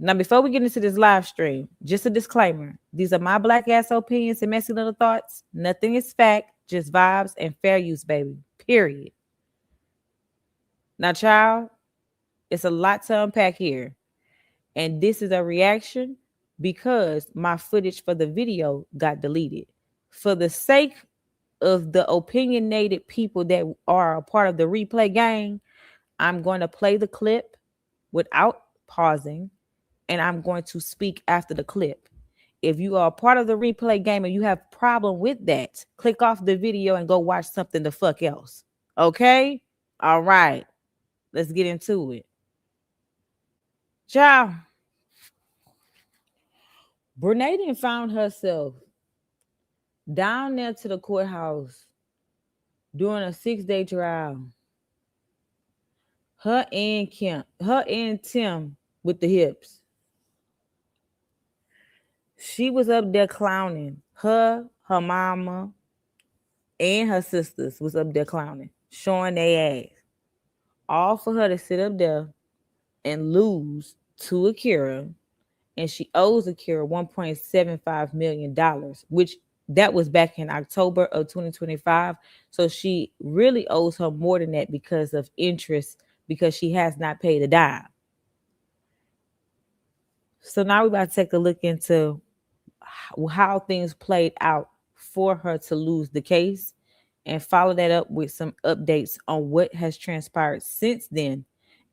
Now, before we get into this live stream, just a disclaimer. These are my black ass opinions and messy little thoughts. Nothing is fact, just vibes and fair use, baby. Period. Now, child, it's a lot to unpack here. And this is a reaction because my footage for the video got deleted. For the sake of the opinionated people that are a part of the replay gang, I'm going to play the clip without pausing, and I'm going to speak after the clip. If you are a part of the replay game and you have a problem with that, click off the video and go watch something the fuck else. Okay? All right. Let's get into it. Ciao. Brenay done found herself down there to the courthouse during a 6-day trial. Her and Tim with the hips. She was up there clowning. Her mama, and her sisters was up there clowning, showing their ass. All for her to sit up there and lose to Akira. And she owes Akira $1.75 million, which that was back in October of 2025. So she really owes her more than that because of interest, because she has not paid a dime. So now we're about to take a look into how things played out for her to lose the case and follow that up with some updates on what has transpired since then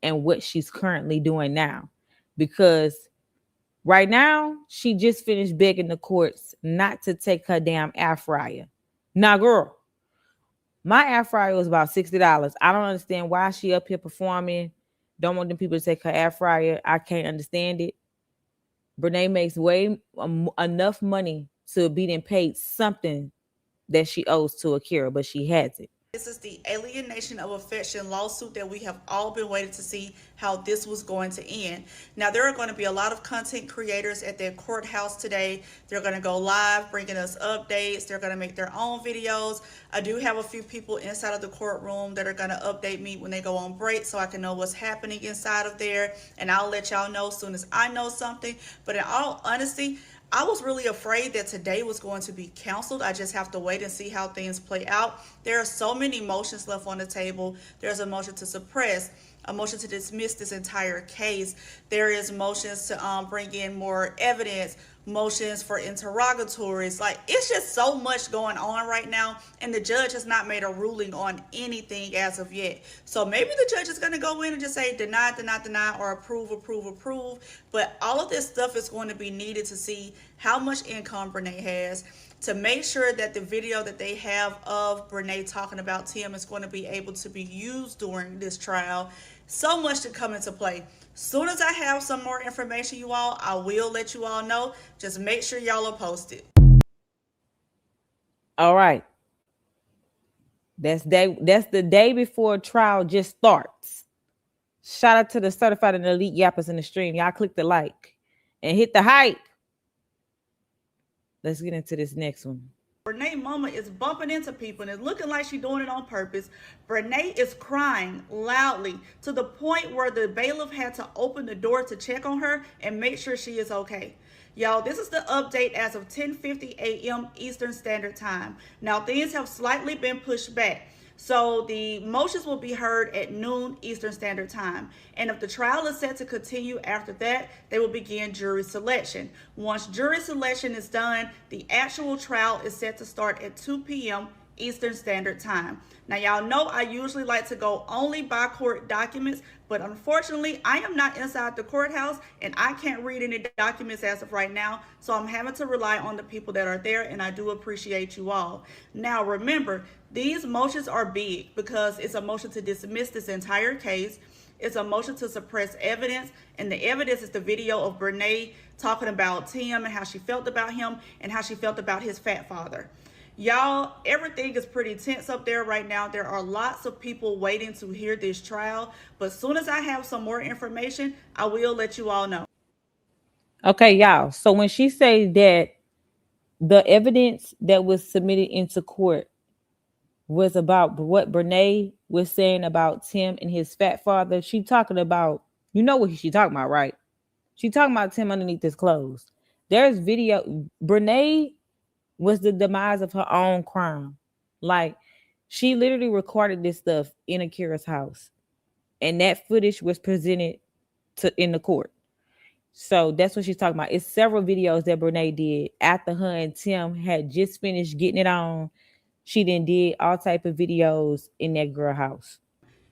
and what she's currently doing now. Because right now, she just finished begging the courts not to take her damn air fryer. Now, girl, my air fryer was about $60. I don't understand why she up here performing. Don't want them people to take her air fryer. I can't understand it. Brenay makes way enough money to be then paid something that she owes to Akira, but she has it. This is the alienation of affection lawsuit that we have all been waiting to see how this was going to end. Now, there are going to be a lot of content creators at their courthouse today. They're going to go live, bringing us updates. They're going to make their own videos. I do have a few people inside of the courtroom that are going to update me when they go on break so I can know what's happening inside of there. And I'll let y'all know as soon as I know something. But in all honesty, I was really afraid that today was going to be canceled. I just have to wait and see how things play out. There are so many motions left on the table. There's a motion to suppress, a motion to dismiss this entire case. There is motions to bring in more evidence, motions for interrogatories. Like, it's just so much going on right now, and the judge has not made a ruling on anything as of yet. So maybe the judge is going to go in and just say deny, deny, deny, or approve, approve, approve. But all of this stuff is going to be needed to see how much income Brenay has, to make sure that the video that they have of Brenay talking about Tim is going to be able to be used during this trial. So much to come into play. Soon as I have some more information, you all, I will let you all know. Just make sure y'all are posted. All right. That's the day before trial just starts. Shout out to the certified and elite yappers in the stream. Y'all click the like and hit the hype. Let's get into this next one. Brenay mama is bumping into people and it's looking like she's doing it on purpose. Brenay is crying loudly to the point where the bailiff had to open the door to check on her and make sure she is okay. Y'all, this is the update as of 10:50 a.m. Eastern Standard Time. Now, things have slightly been pushed back. So the motions will be heard at noon Eastern Standard Time. And if the trial is set to continue after that, they will begin jury selection. Once jury selection is done, the actual trial is set to start at 2 p.m. Eastern Standard Time. Now, y'all know I usually like to go only by court documents, but unfortunately, I am not inside the courthouse and I can't read any documents as of right now, so I'm having to rely on the people that are there, and I do appreciate you all. Now, remember, these motions are big because it's a motion to dismiss this entire case. It's a motion to suppress evidence, and the evidence is the video of Brenay talking about Tim and how she felt about him and how she felt about his fat father. Y'all, everything is pretty tense up there right now. There are lots of people waiting to hear this trial, but as soon as I have some more information, I will let you all know. Okay, y'all. So when she said that the evidence that was submitted into court was about what Brenay was saying about Tim and his fat father, she talking about, you know what she talking about, right? She talking about Tim underneath his clothes. There's video. Brenay was the demise of her own crime. Like, she literally recorded this stuff in Akira's house, and that footage was presented to in the court. So that's what she's talking about. It's several videos that Brenay did after her and Tim had just finished getting it on. She then did all type of videos in that girl house.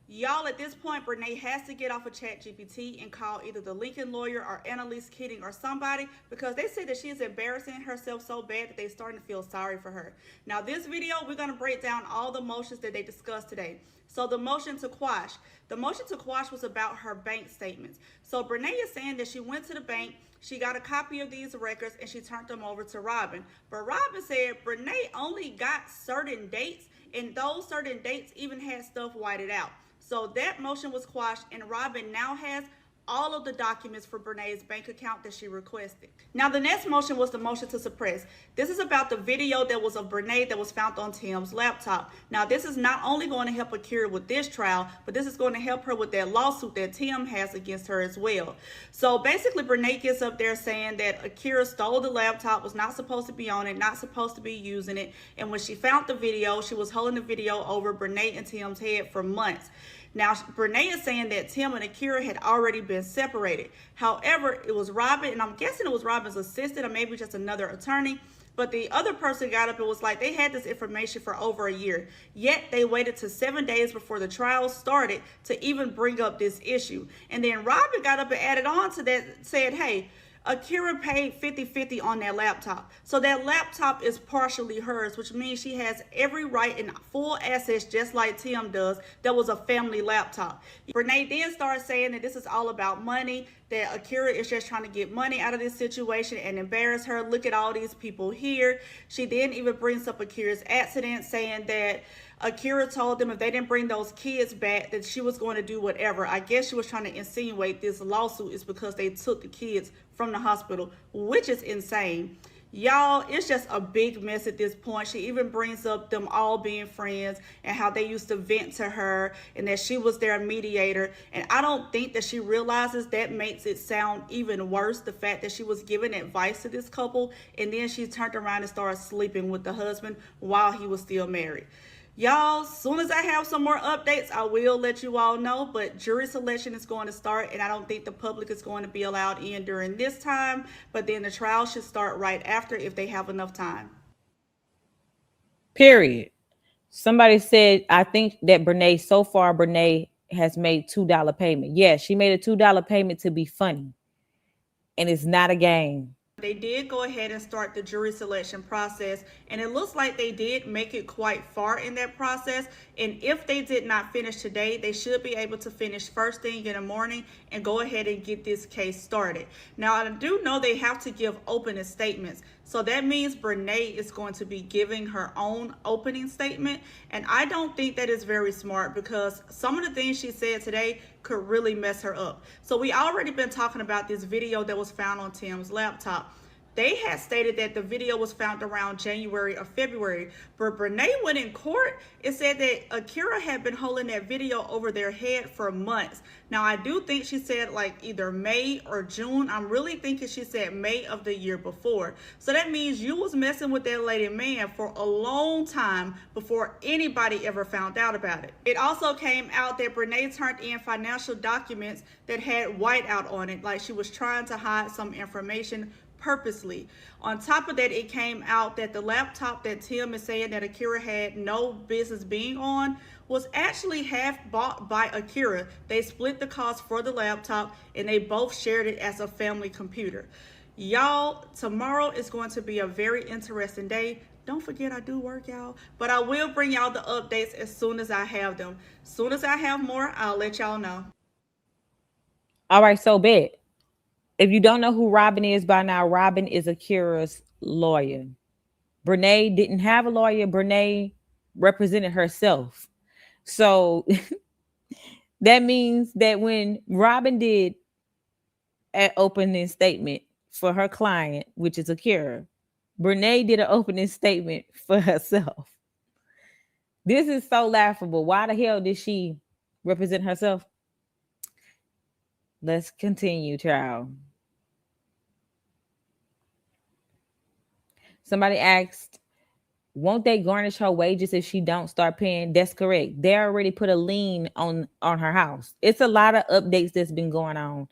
Y'all, at this point, Brenay has to get off of ChatGPT and call either the Lincoln lawyer or Annalise Keating or somebody, because they say that she is embarrassing herself so bad that they're starting to feel sorry for her. Now, this video, we're going to break down all the motions that they discussed today. So the motion to quash. The motion to quash was about her bank statements. So Brenay is saying that she went to the bank, she got a copy of these records, and she turned them over to Robin. But Robin said Brenay only got certain dates, and those certain dates even had stuff whited out. So that motion was quashed, and Robin now has all of the documents for Brenay's bank account that she requested. Now, the next motion was the motion to suppress. This is about the video that was of Brenay that was found on Tim's laptop. Now, this is not only going to help Akira with this trial, but this is going to help her with that lawsuit that Tim has against her as well. So basically, Brenay gets up there saying that Akira stole the laptop, was not supposed to be on it, not supposed to be using it. And when she found the video, she was holding the video over Brenay and Tim's head for months. Now, Brenay is saying that Tim and Akira had already been separated. However, it was Robin, and I'm guessing it was Robin's assistant or maybe just another attorney. But the other person got up and was like, they had this information for over a year. Yet they waited to 7 days before the trial started to even bring up this issue. And then Robin got up and added on to that, said, hey, Akira paid 50-50 on that laptop. So that laptop is partially hers, which means she has every right and full assets just like Tim does. That was a family laptop. Brenay then started saying that this is all about money, that Akira is just trying to get money out of this situation and embarrass her. Look at all these people here. She then even brings up Akira's accident, saying that Akira told them if they didn't bring those kids back, that she was going to do whatever. I guess she was trying to insinuate this lawsuit is because they took the kids from the hospital, which is insane. Y'all, it's just a big mess at this point. She even brings up them all being friends and how they used to vent to her and that she was their mediator. And I don't think that she realizes that makes it sound even worse, the fact that she was giving advice to this couple and then she turned around and started sleeping with the husband while he was still married. Y'all, as soon as I have some more updates, I will let you all know, but jury selection is going to start, and I don't think the public is going to be allowed in during this time, but then the trial should start right after if they have enough time. Period. Somebody said, I think that Brenay, so far, Brenay has made $2 payment. Yeah, she made a $2 payment to be funny, and it's not a game. They did go ahead and start the jury selection process, and it looks like they did make it quite far in that process. And if they did not finish today, they should be able to finish first thing in the morning and go ahead and get this case started. Now, I do know they have to give opening statements. So that means Brenay is going to be giving her own opening statement. And I don't think that is very smart because some of the things she said today could really mess her up. So we already been talking about this video that was found on Tim's laptop. They had stated that the video was found around January or February, but Brenay went in court and said that Akira had been holding that video over their head for months. Now, I do think she said like either May or June. I'm really thinking she said May of the year before. So that means you was messing with that lady man for a long time before anybody ever found out about it. It also came out that Brenay turned in financial documents that had whiteout on it, like she was trying to hide some information purposely. On top of that, it came out that the laptop that Tim is saying that Akira had no business being on was actually half bought by Akira. They split the cost for the laptop and they both shared it as a family computer. Y'all, tomorrow is going to be a very interesting day. Don't forget I do work, y'all, but I will bring y'all the updates as soon as I have them. As soon as I have more, I'll let y'all know. All right, so bet. If you don't know who Robin is by now, Robin is Akira's lawyer. Brenay didn't have a lawyer. Brenay represented herself. So that means that when Robin did an opening statement for her client, which is Akira, Brenay did an opening statement for herself. This is so laughable. Why the hell did she represent herself? Let's continue, child. Somebody asked, won't they garnish her wages if she don't start paying? That's correct. They already put a lien on her house. It's a lot of updates that's been going on.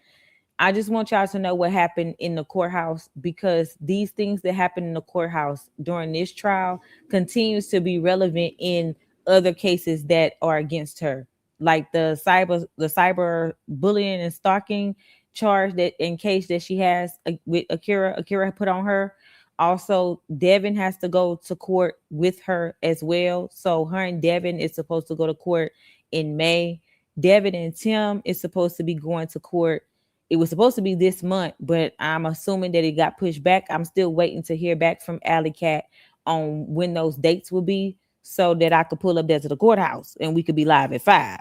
I just want y'all to know what happened in the courthouse, because these things that happen in the courthouse during this trial continues to be relevant in other cases that are against her, like the cyber bullying and stalking charge that in case that she has with Akira put on her. Also, Devin has to go to court with her as well. So her and Devin is supposed to go to court in May. Devin and Tim is supposed to be going to court. It was supposed to be this month, but I'm assuming that it got pushed back. I'm still waiting to hear back from Alley Cat on when those dates will be, so that I could pull up there to the courthouse and we could be live at 5.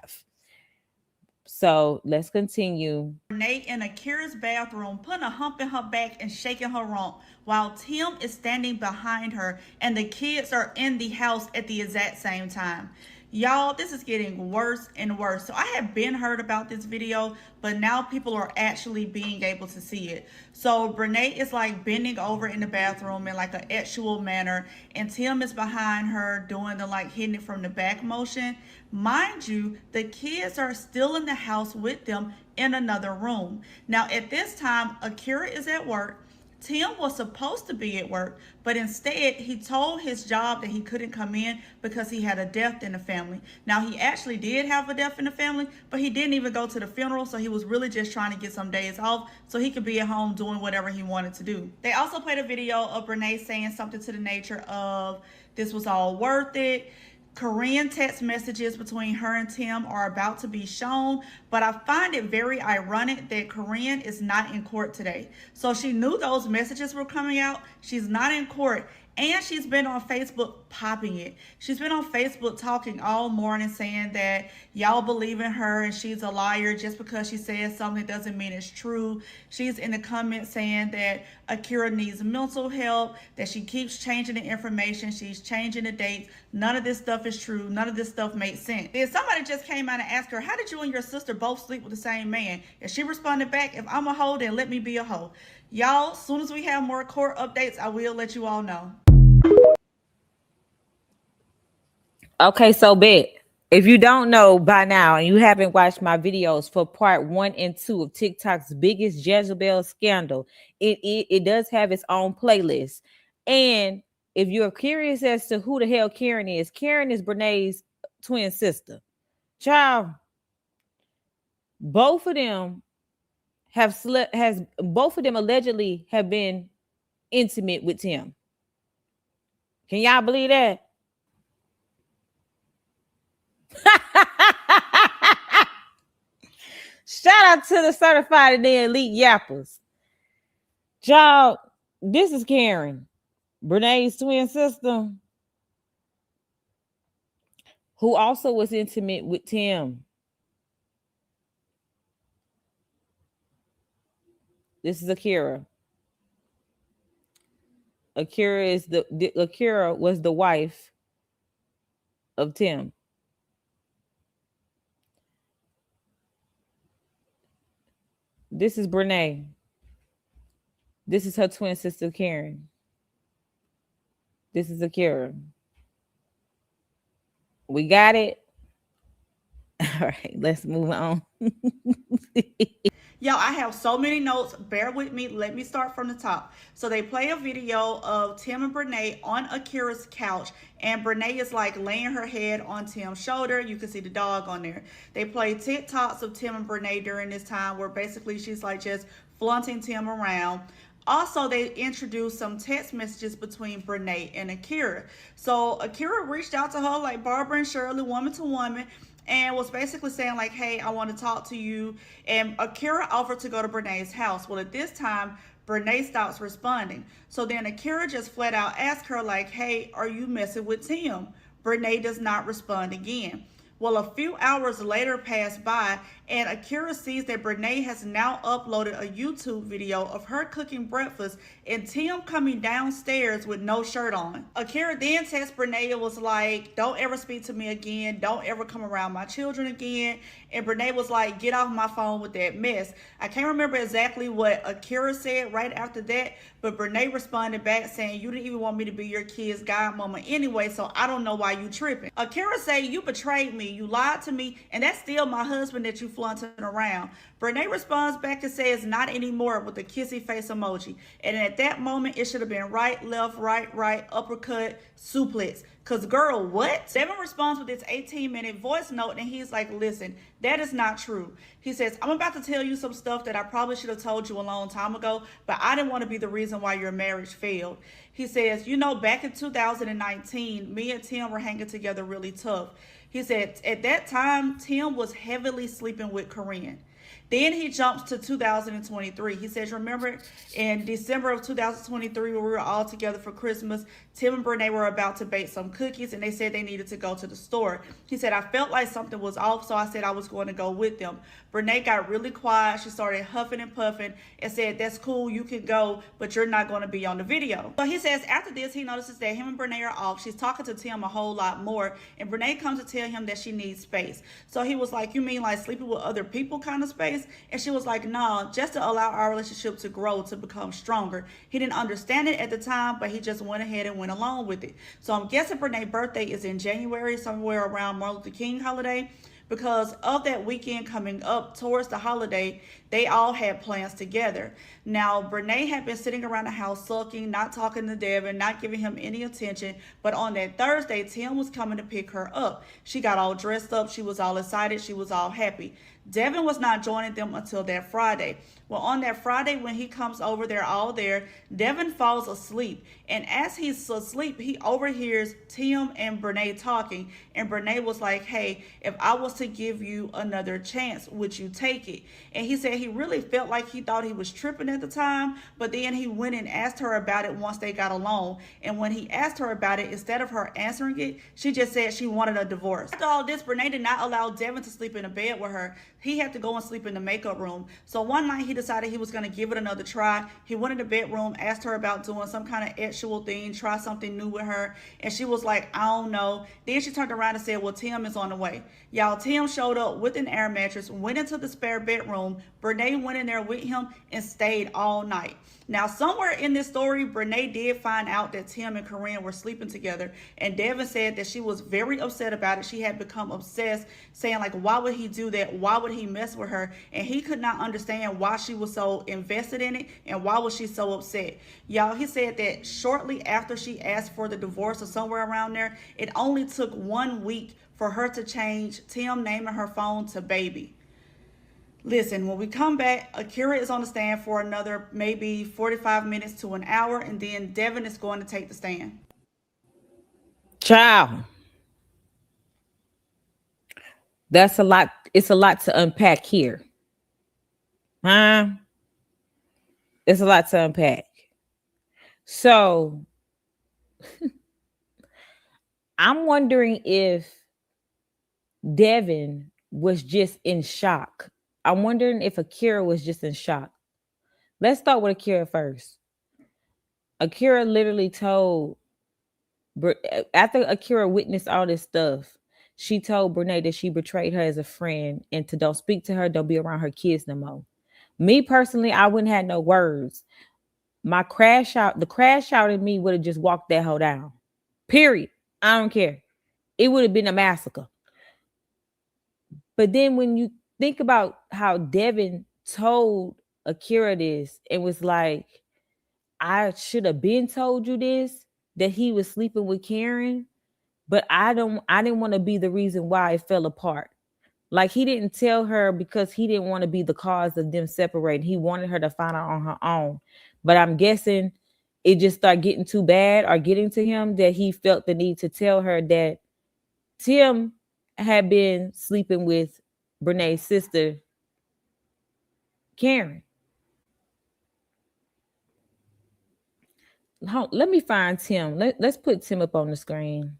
So let's continue. Brenay in Akira's bathroom, putting a hump in her back and shaking her rump, while Tim is standing behind her and the kids are in the house at the exact same time. Y'all, this is getting worse and worse. So I have been heard about this video, but now people are actually being able to see it. So Brenay is like bending over in the bathroom in like an actual manner, and Tim is behind her doing the like hitting it from the back motion. Mind you, the kids are still in the house with them in another room. Now at this time, Akira is at work. Tim was supposed to be at work, but instead he told his job that he couldn't come in because he had a death in the family. Now he actually did have a death in the family, but he didn't even go to the funeral, so he was really just trying to get some days off so he could be at home doing whatever he wanted to do. They also played a video of Brenay saying something to the nature of, "This was all worth it." Korean text messages between her and Tim are about to be shown, but I find it very ironic that Korean is not in court today. So she knew those messages were coming out. She's not in court, and she's been on Facebook popping it. She's been on Facebook talking all morning saying that y'all believe in her and she's a liar. Just because she says something doesn't mean it's true. She's in the comments saying that Akira needs mental help, that she keeps changing the information, she's changing the dates. None of this stuff is true. None of this stuff makes sense. Then somebody just came out and asked her, "How did you and your sister both sleep with the same man?" And she responded back, "If I'm a hoe, then let me be a hoe." Y'all, as soon as we have more court updates, I will let you all know. Okay, so bet if you don't know by now and you haven't watched my videos for part 1 and 2 of TikTok's biggest Jezebel scandal, it does have its own playlist. And if you're curious as to who the hell Karen is Brenay's twin sister. Child, both of them allegedly have been intimate with Tim. Can y'all believe that? Shout out to the certified and the elite yappers. Y'all, this is Karen, Brenay's twin sister, who also was intimate with Tim. This is Akira. Akira was the wife of Tim. This is Brenay. This is her twin sister, Karen. This is Akira. We got it. All right, let's move on. Yo, I have so many notes. Bear with me. Let me start from the top. So they play a video of Tim and Brenay on Akira's couch, and Brenay is like laying her head on Tim's shoulder. You can see the dog on there. They play TikToks of Tim and Brenay during this time where basically she's like just flaunting Tim around. Also, they introduced some text messages between Brenay and Akira. So Akira reached out to her like Barbara and Shirley, woman to woman, and was basically saying like, "Hey, I want to talk to you." And Akira offered to go to Brenay's house. Well, at this time, Brenay stops responding. So then Akira just flat out asked her like, "Hey, are you messing with Tim?" Brenay does not respond again. Well, a few hours later passed by, and Akira sees that Brenay has now uploaded a YouTube video of her cooking breakfast and Tim coming downstairs with no shirt on. Akira then texts Brenay and was like, don't ever speak to me again. Don't ever come around my children again. And Brenay was like, get off my phone with that mess. I can't remember exactly what Akira said right after that, but Brenay responded back saying, you didn't even want me to be your kid's godmama anyway, so I don't know why you tripping. Akira say, you betrayed me, you lied to me, and that's still my husband that you flaunting around. Brenay responds back and says, not anymore, with the kissy face emoji. And at that moment, it should have been right, left, right, uppercut, suplex. Cause girl, what? Devin responds with this 18-minute voice note and he's like, listen, that is not true. He says, I'm about to tell you some stuff that I probably should have told you a long time ago, but I didn't want to be the reason why your marriage failed. He says, you know, back in 2019, me and Tim were hanging together really tough. He said, at that time, Tim was heavily sleeping with Corinne. Then he jumps to 2023. He says, remember in December of 2023 when we were all together for Christmas, Tim and Brenay were about to bake some cookies and they said they needed to go to the store. He said, I felt like something was off, so I said I was going to go with them. Brenay got really quiet. She started huffing and puffing and said, that's cool, you can go, but you're not going to be on the video. So he says after this, he notices that him and Brenay are off. She's talking to Tim a whole lot more, and Brenay comes to tell him that she needs space. So he was like, you mean like sleeping with other people kind of space? And she was like, no, just to allow our relationship to grow, to become stronger. He didn't understand it at the time, but he just went ahead and went along with it. So I'm guessing Brenay's birthday is in January, somewhere around Martin Luther King holiday. Because of that weekend coming up towards the holiday, they all had plans together. Now, Brenay had been sitting around the house sulking, not talking to Devin, not giving him any attention. But on that Thursday, Tim was coming to pick her up. She got all dressed up. She was all excited. She was all happy. Devin was not joining them until that Friday. Well, on that Friday when he comes over, they're all there. Devin falls asleep. And as he's asleep, he overhears Tim and Brenay talking. And Brenay was like, hey, if I was to give you another chance, would you take it? And he said he really felt like he thought he was tripping at the time. But then he went and asked her about it once they got alone. And when he asked her about it, instead of her answering it, she just said she wanted a divorce. After all this, Brenay did not allow Devin to sleep in a bed with her. He had to go and sleep in the makeup room. So one night he decided he was going to give it another try. He went in the bedroom, asked her about doing some kind of sexual thing, try something new with her. And she was like, I don't know. Then she turned around and said, well, Tim is on the way. Y'all, Tim showed up with an air mattress, went into the spare bedroom. Brenay went in there with him and stayed all night. Now, somewhere in this story, Brenay did find out that Tim and Corinne were sleeping together. And Devin said that she was very upset about it. She had become obsessed, saying like, why would he do that? Why would he mess with her? And he could not understand why she was so invested in it and why was she so upset. Y'all, he said that shortly after she asked for the divorce or somewhere around there, it only took 1 week for her to change Tim naming her phone to baby. Listen, when we come back, Akira is on the stand for another maybe 45 minutes to an hour, and then Devin is going to take the stand. Child. That's a lot. It's a lot to unpack here. Huh? It's a lot to unpack. So I'm wondering if Devin was just in shock. I'm wondering if Akira was just in shock. Let's start with Akira first. Akira literally told, after Akira witnessed all this stuff, she told Brenay that she betrayed her as a friend and to don't speak to her, don't be around her kids no more. Me personally, I wouldn't have no words. The crash out in me would have just walked that hoe down. Period. I don't care. It would have been a massacre. But then when you think about how Devin told Akira this, it was like, I should have been told you this, that he was sleeping with Karen, but I didn't want to be the reason why it fell apart. Like, he didn't tell her because he didn't want to be the cause of them separating. He wanted her to find out on her own. But I'm guessing it just started getting too bad or getting to him that he felt the need to tell her that Tim had been sleeping with Brenay's sister, Karen. Let me find Tim. Let's put Tim up on the screen.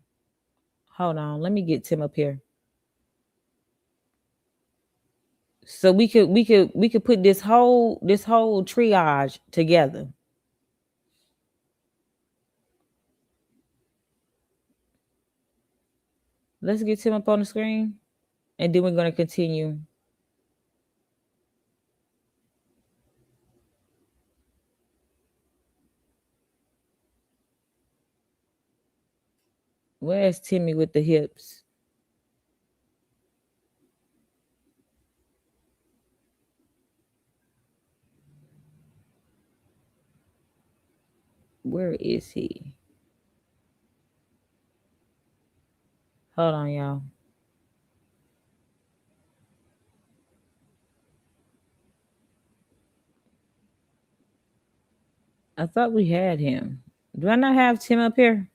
Hold on. Let me get Tim up here. So we could put this whole triage together. Let's get Tim up on the screen, and then we're going to continue. Where's Timmy with the hips? Where is he? Hold on, y'all. I thought we had him. Do I not have Tim up here?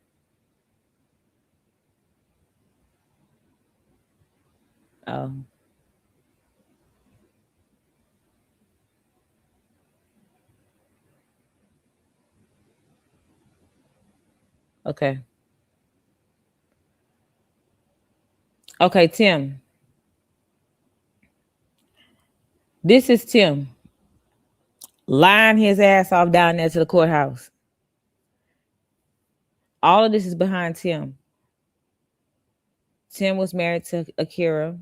Oh. Okay. Okay, Tim. This is Tim lying his ass off down there to the courthouse. All of this is behind Tim. Tim was married to Akira.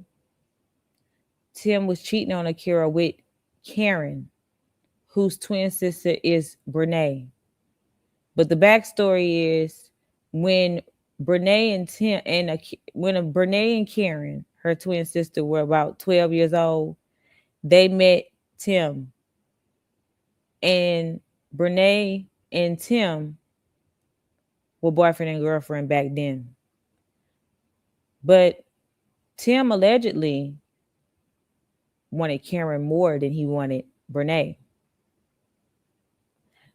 Tim was cheating on Akira with Karen, whose twin sister is Brenay. But the backstory is when Brenay and Tim and when Brenay and Karen, her twin sister, were about 12 years old, they met Tim. And Brenay and Tim were boyfriend and girlfriend back then. But Tim allegedly wanted Karen more than he wanted Brenay.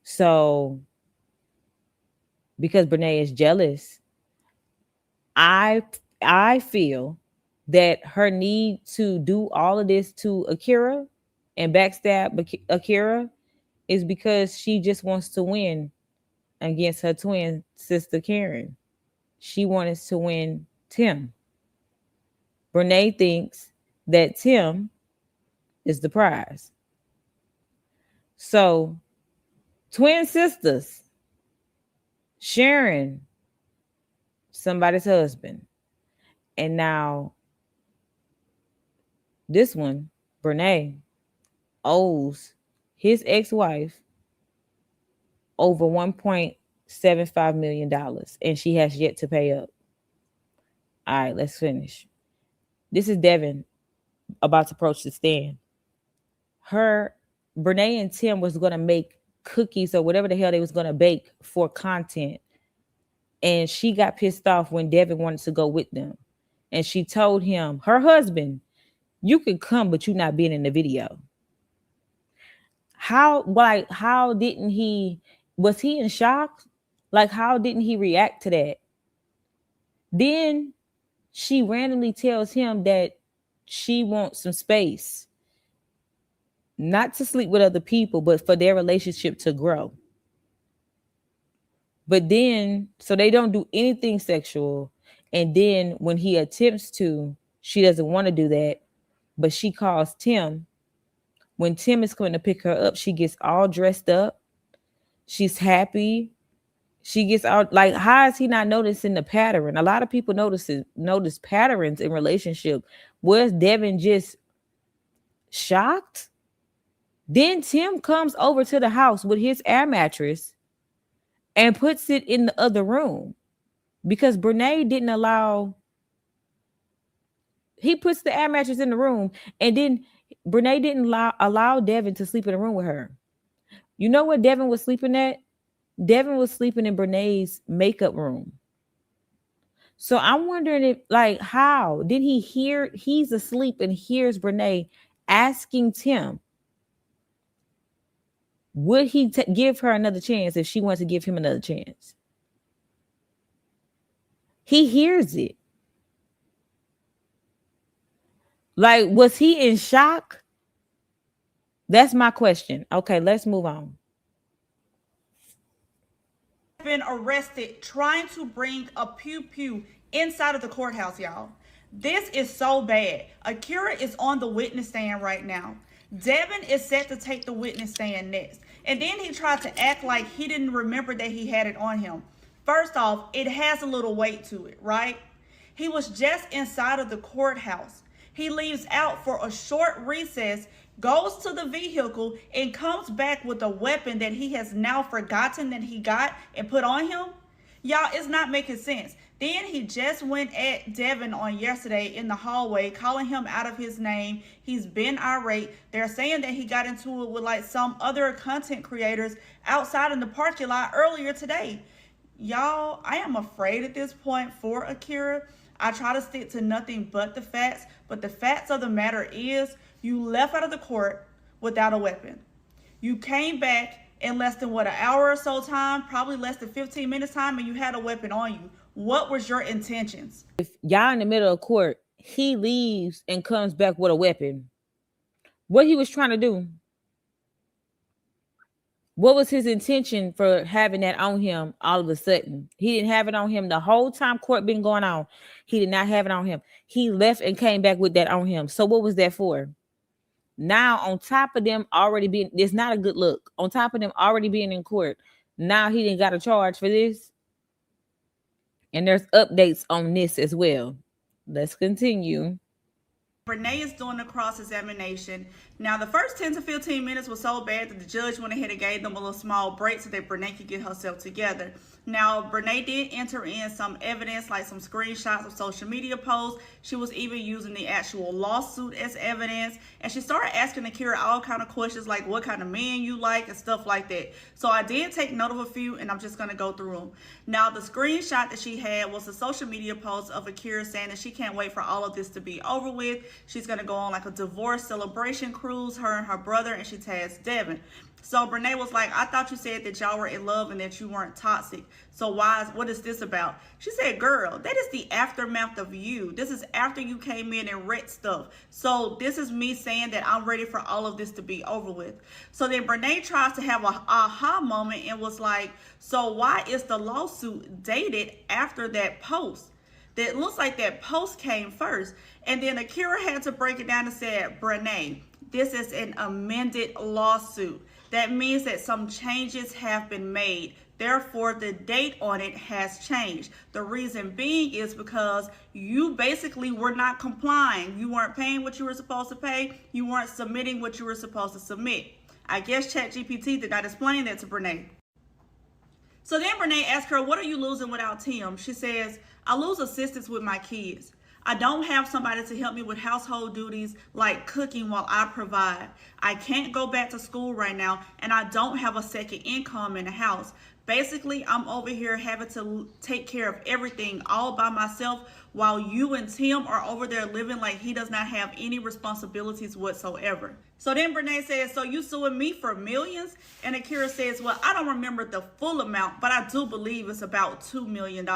So, because Brenay is jealous, I feel that her need to do all of this to Akira and backstab Akira is because she just wants to win against her twin sister Karen. She wants to win Tim. Brenay thinks that Tim is the prize. So, twin sisters, Sharon, somebody's husband. And now this one, Brenay, owes his ex-wife over $1.75 million, and she has yet to pay up. All right, let's finish. This is Devin about to approach the stand. Brenay and Tim was going to make cookies or whatever the hell they was going to bake for content. And she got pissed off when Devin wanted to go with them. And she told him, her husband, you could come, but you're not being in the video. How didn't he, was he in shock? Like, how didn't he react to that? Then she randomly tells him that she wants some space. Not to sleep with other people, but for their relationship to grow. But then, so they don't do anything sexual. And then when he attempts to, she doesn't want to do that. But she calls Tim. When Tim is coming to pick her up, she gets all dressed up. She's happy. She gets out, like, how is he not noticing the pattern? A lot of people notice patterns in relationship. Was Devin just shocked? Then Tim comes over to the house with his air mattress and puts it in the other room because Brenay didn't allow. He puts the air mattress in the room, and then Brenay didn't allow Devin to sleep in the room with her. You know what Devin was sleeping at? Devin was sleeping in Brenay's makeup room. So I'm wondering if, like, how did he hear? He's asleep and hears Brenay asking Tim, would he give her another chance if she wants to give him another chance? He hears it. Like, was he in shock? That's my question. Okay, let's move on. Been arrested trying to bring a pew pew inside of the courthouse, y'all. This is so bad. Akira is on the witness stand right now. Devin is set to take the witness stand next. And then he tried to act like he didn't remember that he had it on him. First off, it has a little weight to it, right? He was just inside of the courthouse. He leaves out for a short recess, goes to the vehicle, and comes back with a weapon that he has now forgotten that he got and put on him. Y'all, it's not making sense. Then he just went at Devin on yesterday in the hallway, calling him out of his name. He's been irate. They're saying that he got into it with like some other content creators outside in the parking lot earlier today. Y'all, I am afraid at this point for Akira. I try to stick to nothing but the facts, but the facts of the matter is you left out of the court without a weapon. You came back in less than an hour or so time, probably less than 15 minutes time, and you had a weapon on you. What was your intentions? If y'all in the middle of court, he leaves and comes back with a weapon. What he was trying to do? What was his intention for having that on him all of a sudden? He didn't have it on him the whole time court been going on. He did not have it on him. He left and came back with that on him. So what was that for? Now, on top of them already being, it's not a good look. On top of them already being in court, now he didn't got a charge for this. And there's updates on this as well. Let's continue. Brenay is doing the cross-examination. Now, the first 10 to 15 minutes was so bad that the judge went ahead and gave them a little small break so that Brenay could get herself together. Now, Brenay did enter in some evidence, like some screenshots of social media posts. She was even using the actual lawsuit as evidence. And she started asking Akira all kind of questions, like what kind of man you like and stuff like that. So I did take note of a few, and I'm just going to go through them. Now, the screenshot that she had was a social media post of Akira saying that she can't wait for all of this to be over with. She's going to go on like a divorce celebration cruise, her and her brother, and she tags Devin. So Brenay was like, I thought you said that y'all were in love and that you weren't toxic. So what is this about? She said, girl, that is the aftermath of you. This is after you came in and wrecked stuff. So this is me saying that I'm ready for all of this to be over with. So then Brenay tries to have an aha moment and was like, so why is the lawsuit dated after that post? That looks like that post came first. And then Akira had to break it down and said, Brenay, this is an amended lawsuit. That means that some changes have been made. Therefore, the date on it has changed. The reason being is because you basically were not complying. You weren't paying what you were supposed to pay. You weren't submitting what you were supposed to submit. I guess ChatGPT did not explain that to Brenay. So then Brenay asked her, what are you losing without Tim? She says, I lose assistance with my kids. I don't have somebody to help me with household duties like cooking while I provide. I can't go back to school right now, and I don't have a second income in the house. Basically, I'm over here having to take care of everything all by myself while you and Tim are over there living like he does not have any responsibilities whatsoever. So then Brenay says, so you suing me for millions? And Akira says, well, I don't remember the full amount, but I do believe it's about $2 million.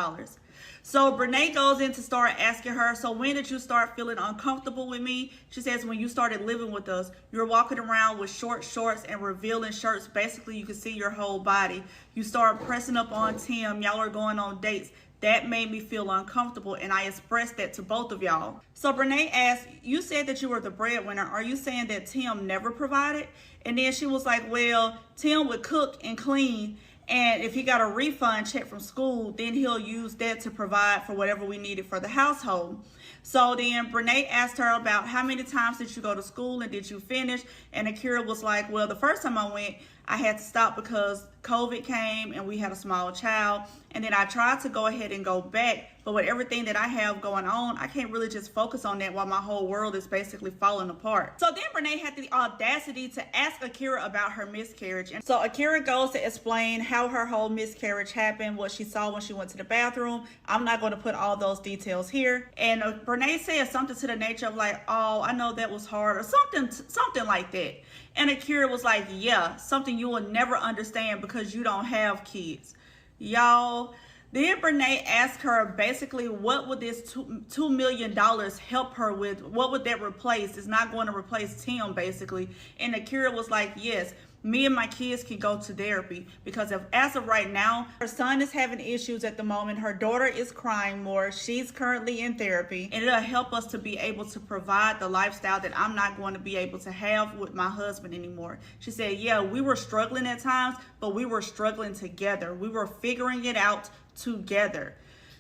So Brenay goes in to start asking her, so when did you start feeling uncomfortable with me? She says, when you started living with us, you're walking around with short shorts and revealing shirts. Basically, you can see your whole body. You start pressing up on Tim. Y'all are going on dates. That made me feel uncomfortable, and I expressed that to both of y'all. So Brenay asked, you said that you were the breadwinner. Are you saying that Tim never provided? And then she was like, well, Tim would cook and clean. And if he got a refund check from school, then he'll use that to provide for whatever we needed for the household. So then Brenay asked her about how many times did you go to school and did you finish? And Akira was like, well, the first time I went, I had to stop because COVID came and we had a small child. And then I tried to go ahead and go back. But with everything that I have going on, I can't really just focus on that while my whole world is basically falling apart. So then Brenay had the audacity to ask Akira about her miscarriage. And so Akira goes to explain how her whole miscarriage happened, what she saw when she went to the bathroom. I'm not going to put all those details here. And Brenay said something to the nature of like, oh, I know that was hard, or something like that. And Akira was like, yeah, something you will never understand because you don't have kids. Y'all, then Brenay asked her basically what would this $2 million help her with? What would that replace? It's not going to replace Tim, basically. And Akira was like, yes, me and my kids can go to therapy. Because if, as of right now, her son is having issues at the moment, her daughter is crying more, she's currently in therapy, and it'll help us to be able to provide the lifestyle that I'm not going to be able to have with my husband anymore. She said, yeah, we were struggling at times, but we were struggling together. We were figuring it out together.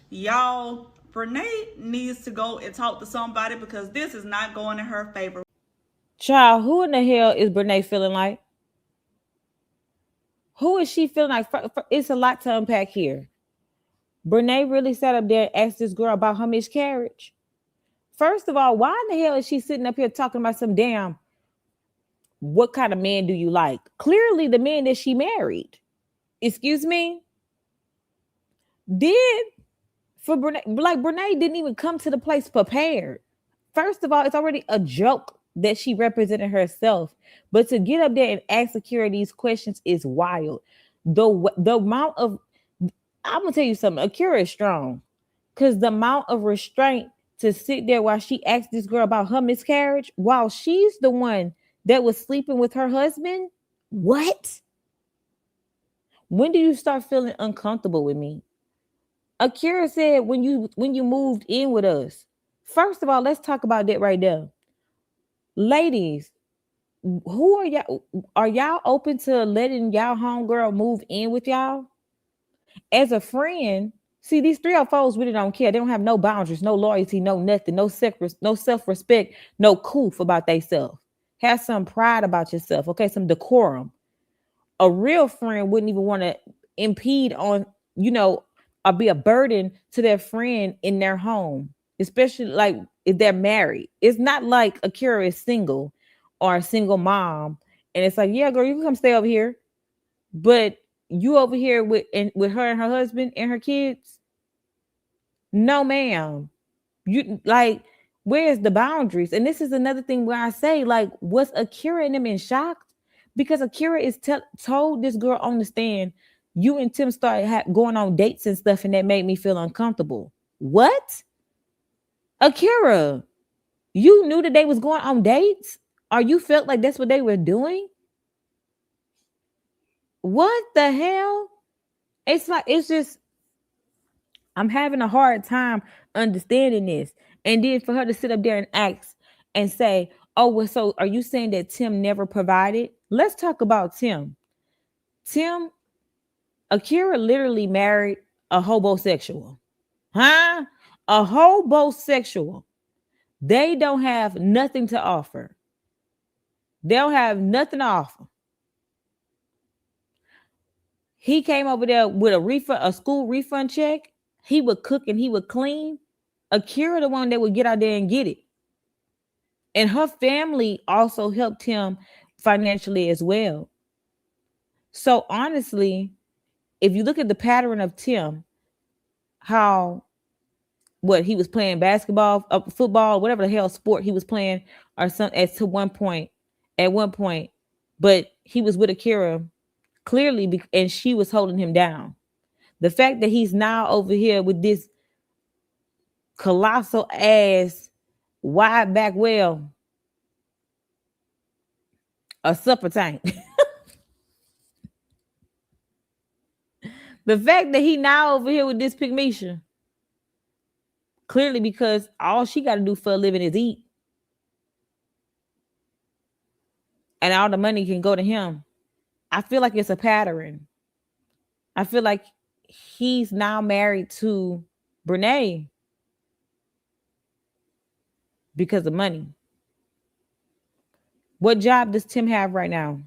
Y'all, Brenay needs to go and talk to somebody, because this is not going in her favor. Child, who in the hell is Brenay feeling like? Who is she feeling like? It's a lot to unpack here. Brenay really sat up there and asked this girl about her miscarriage. First of all, why in the hell is she sitting up here talking about some damn, what kind of man do you like? Clearly the man that she married. Excuse me? Did for Brenay, like Brenay didn't even come to the place prepared. First of all, it's already a joke that she represented herself. But to get up there and ask Akira these questions is wild. The amount of, I'm gonna tell you something, Akira is strong. Because the amount of restraint to sit there while she asked this girl about her miscarriage, while she's the one that was sleeping with her husband. What? When do you start feeling uncomfortable with me? Akira said when you moved in with us. First of all, let's talk about that right there. Ladies, who are y'all? Are y'all open to letting y'all homegirl move in with y'all? As a friend, see, these 304s really don't care. They don't have no boundaries, no loyalty, no nothing, no self-respect, no coof about themselves. Have some pride about yourself, okay? Some decorum. A real friend wouldn't even want to impede on, or be a burden to their friend in their home, especially like if they're married. It's not like Akira is single or a single mom, and it's like, yeah, girl, you can come stay over here, but you over here with her and her husband and her kids? No, ma'am. You like, where's the boundaries? And this is another thing where I say, like, was Akira and them in shock? Because Akira is told this girl on the stand, you and Tim started going on dates and stuff, and that made me feel uncomfortable. What? Akira, you knew that they was going on dates? Or you felt like that's what they were doing? What the hell? It's like, it's just, I'm having a hard time understanding this. And then for her to sit up there and ask and say, oh, well, so are you saying that Tim never provided? Let's talk about Tim. Akira literally married a hobosexual. Huh? A hobosexual. They don't have nothing to offer. They don't have nothing to offer. He came over there with a school refund check. He would cook and he would clean. Akira the one that would get out there and get it. And her family also helped him financially as well. So honestly, if you look at the pattern of Tim, he was playing basketball, football, whatever the hell sport he was playing, or at one point, but he was with Akira clearly, and she was holding him down. The fact that he's now over here with this colossal ass wide back well, a supper tank. The fact that he now over here with this pygmisha, clearly because all she got to do for a living is eat. And all the money can go to him. I feel like it's a pattern. I feel like he's now married to Brenay because of money. What job does Tim have right now?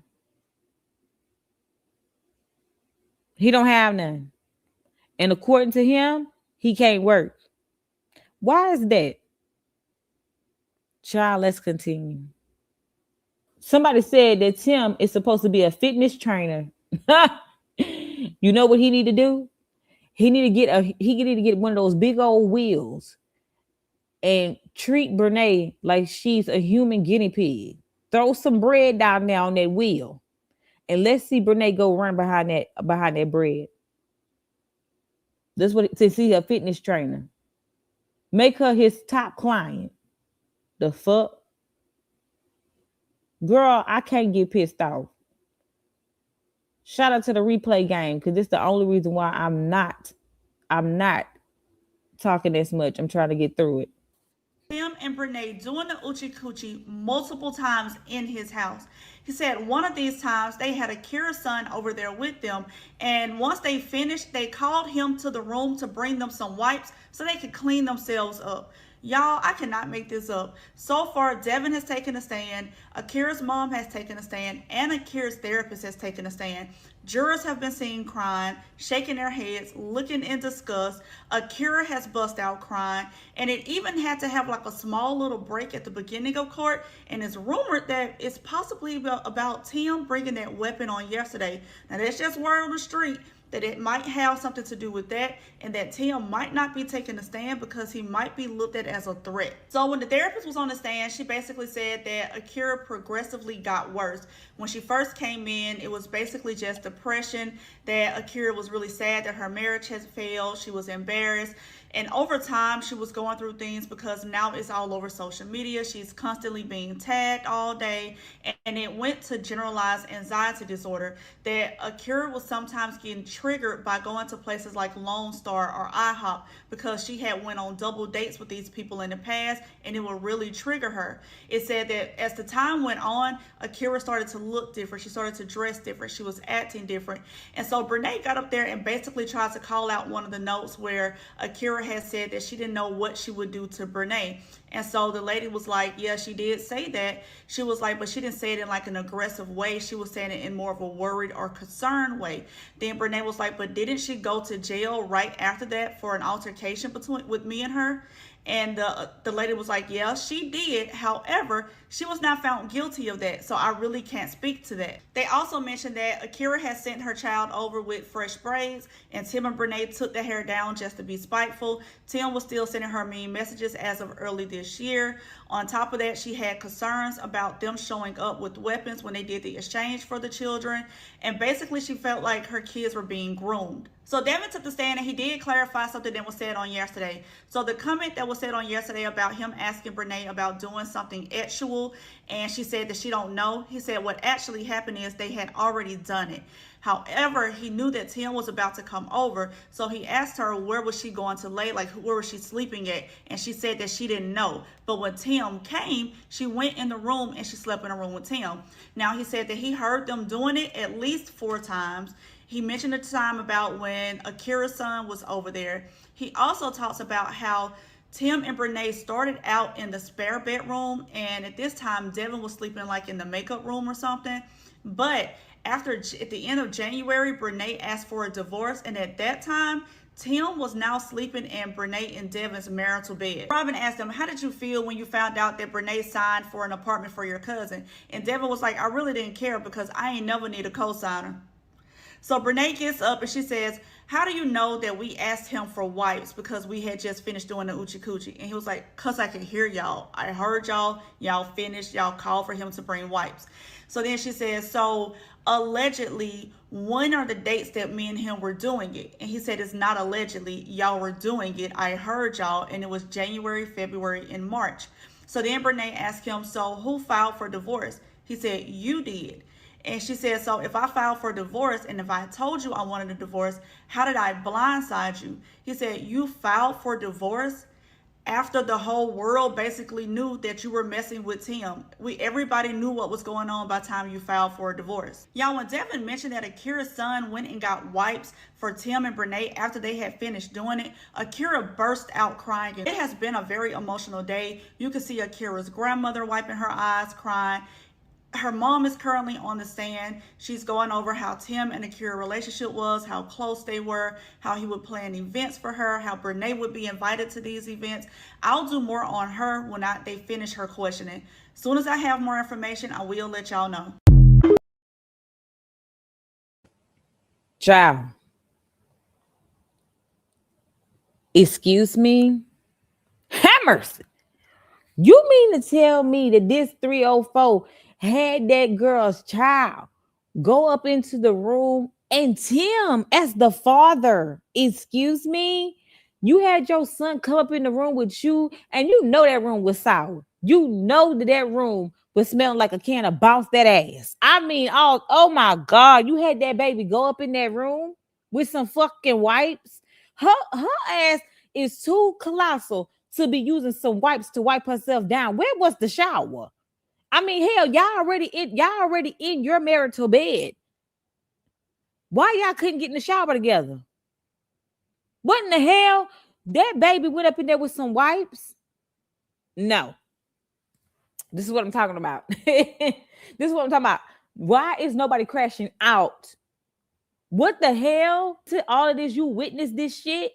He don't have none. And according to him, he can't work. Why is that? Child, let's continue. Somebody said that Tim is supposed to be a fitness trainer. You know what he need to do? He need to get one of those big old wheels and treat Brenay like she's a human guinea pig. Throw some bread down there on that wheel, and let's see Brenay go run behind that bread. That's what, to see a fitness trainer. Make her his top client. The fuck? Girl, I can't get pissed off. Shout out to the replay game because it's the only reason why I'm not talking this much. I'm trying to get through it. Tim and Brenay doing the Uchi Coochie multiple times in his house. He said one of these times they had Akira's son over there with them, and once they finished, they called him to the room to bring them some wipes so they could clean themselves up. Y'all, I cannot make this up. So far, Devin has taken a stand, Akira's mom has taken a stand, and Akira's therapist has taken a stand. Jurors have been seen crying, shaking their heads, looking in disgust. Akira has bust out crying, and it even had to have like a small little break at the beginning of court. And it's rumored that it's possibly about Tim bringing that weapon on yesterday. Now that's just word on the street, that it might have something to do with that, and that Tim might not be taking a stand because he might be looked at as a threat. So when the therapist was on the stand, she basically said that Akira progressively got worse. When she first came in, it was basically just depression, that Akira was really sad that her marriage has failed. She was embarrassed. And over time, she was going through things because now it's all over social media. She's constantly being tagged all day. And it went to generalized anxiety disorder, that Akira was sometimes getting triggered by going to places like Lone Star or IHOP because she had went on double dates with these people in the past, and it would really trigger her. It said that as the time went on, Akira started to look different. She started to dress different. She was acting different. And so Brenay got up there and basically tried to call out one of the notes where Akira had said that she didn't know what she would do to Brenay. And so the lady was like, yeah, she did say that. She was like, but she didn't say it in like an aggressive way. She was saying it in more of a worried or concerned way. Then Brenay was like, but didn't she go to jail right after that for an altercation with me and her? And the lady was like, yeah, she did. However, she was not found guilty of that. So I really can't speak to that. They also mentioned that Akira had sent her child over with fresh braids, and Tim and Brenay took the hair down just to be spiteful. Tim was still sending her mean messages as of early this year. On top of that, she had concerns about them showing up with weapons when they did the exchange for the children. And basically, she felt like her kids were being groomed. So Devin took the stand, and he did clarify something that was said on yesterday. So the comment that was said on yesterday about him asking Brenay about doing something actual, and she said that she don't know. He said what actually happened is they had already done it. However, he knew that Tim was about to come over, so he asked her where was she going to lay, like where was she sleeping at, and she said that she didn't know. But when Tim came, she went in the room and she slept in a room with Tim. Now he said that he heard them doing it at least 4 times. He mentioned the time about when Akira's son was over there. He also talks about how Tim and Brenay started out in the spare bedroom, and at this time Devin was sleeping like in the makeup room or something. But at the end of January, Brenay asked for a divorce, and at that time Tim was now sleeping in Brenay and Devin's marital bed. Robin asked him, how did you feel when you found out that Brenay signed for an apartment for your cousin? And Devin was like, I really didn't care because I ain't never need a co-signer. So Brenay gets up and she says, how do you know that we asked him for wipes because we had just finished doing the Uchi Coochie? And he was like, cause I can hear y'all. I heard y'all. Y'all finished. Y'all called for him to bring wipes. So then she says, so allegedly, when are the dates that me and him were doing it? And he said, it's not allegedly. Y'all were doing it. I heard y'all. And it was January, February, and March. So then Brenay asked him, so who filed for divorce? He said, you did. And she said, so if I filed for divorce and if I told you I wanted a divorce, how did I blindside you? He said, you filed for divorce after the whole world basically knew that you were messing with Tim. Everybody knew what was going on by the time you filed for a divorce. Y'all, when Devin mentioned that Akira's son went and got wipes for Tim and Brenay after they had finished doing it, Akira burst out crying. It has been a very emotional day. You can see Akira's grandmother wiping her eyes, crying. Her mom is currently on the stand. She's going over how Tim and Akira relationship was, how close they were, how he would plan events for her, how Brenay would be invited to these events. I'll do more on her when they finish her questioning. As soon as I have more information, I will let y'all know. Child. Excuse me? Hammers. You mean to tell me that this 304 had that girl's child go up into the room and Tim as the father? Excuse me? You had your son come up in the room with you and you know that room was sour. You know that room was smelling like a can of bounce that ass. I mean, oh my God, you had that baby go up in that room with some fucking wipes. Her ass is too colossal to be using some wipes to wipe herself down. Where was the shower? I mean, hell, y'all already in your marital bed. Why y'all couldn't get in the shower together? What in the hell? That baby went up in there with some wipes? No. This is what I'm talking about. This is what I'm talking about. Why is nobody crashing out? What the hell? To all of this, you witnessed this shit?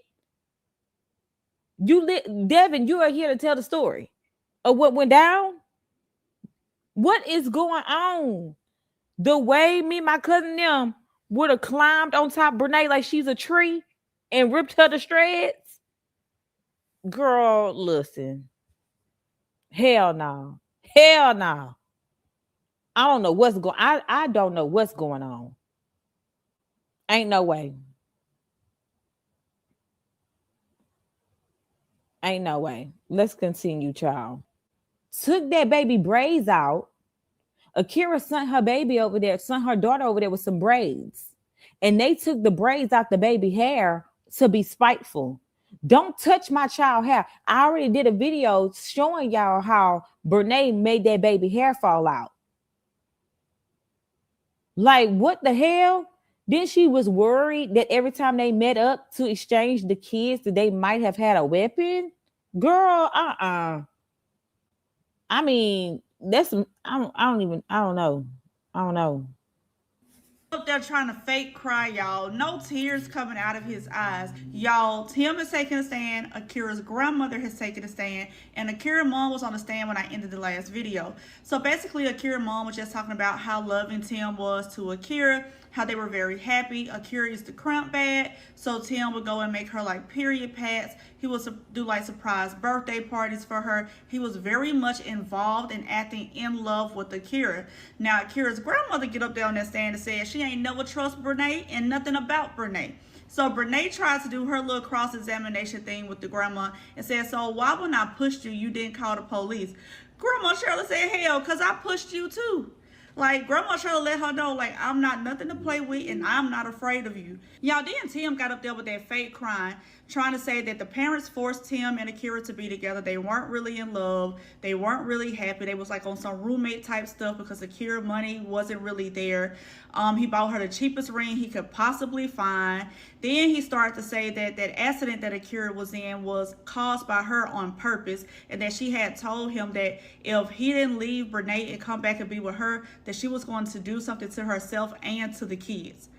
Devin, you are here to tell the story of what went down? What is going on? The way me and my cousin them would have climbed on top of Brenay like she's a tree and ripped her to shreds? Girl, listen. Hell no. Hell no. I don't know what's going I don't know what's going on. Ain't no way. Ain't no way. Let's continue, child. Took that baby braids out. Akira sent her baby over there, sent her daughter over there with some braids. And they took the braids out the baby hair to be spiteful. Don't touch my child hair. I already did a video showing y'all how Brenay made that baby hair fall out. Like, what the hell? Then she was worried that every time they met up to exchange the kids, that they might have had a weapon. Girl, I mean, that's I don't know. Up there trying to fake cry, y'all. No tears coming out of his eyes. Y'all, Tim is taking a stand. Akira's grandmother has taken a stand. And Akira's mom was on the stand when I ended the last video. So basically, Akira's mom was just talking about how loving Tim was to Akira, how they were very happy. Akira used to cramp bad, so Tim would go and make her like period pads. He would do like surprise birthday parties for her. He was very much involved and acting in love with Akira. Now, Akira's grandmother get up there on that stand and said she ain't never trust Brenay and nothing about Brenay. So Brenay tried to do her little cross-examination thing with the grandma and said, so why when I pushed you, you didn't call the police? Grandma Shirley said, hell, because I pushed you too. Like, Grandma Shirley let her know, like, I'm not nothing to play with and I'm not afraid of you. Y'all, then Tim got up there with that fake crying, trying to say that the parents forced Tim and Akira to be together. They weren't really in love. They weren't really happy. They was like on some roommate type stuff because Akira money wasn't really there. He bought her the cheapest ring he could possibly find. Then he started to say that that accident that Akira was in was caused by her on purpose, and that she had told him that if he didn't leave Brenay and come back and be with her, that she was going to do something to herself and to the kids.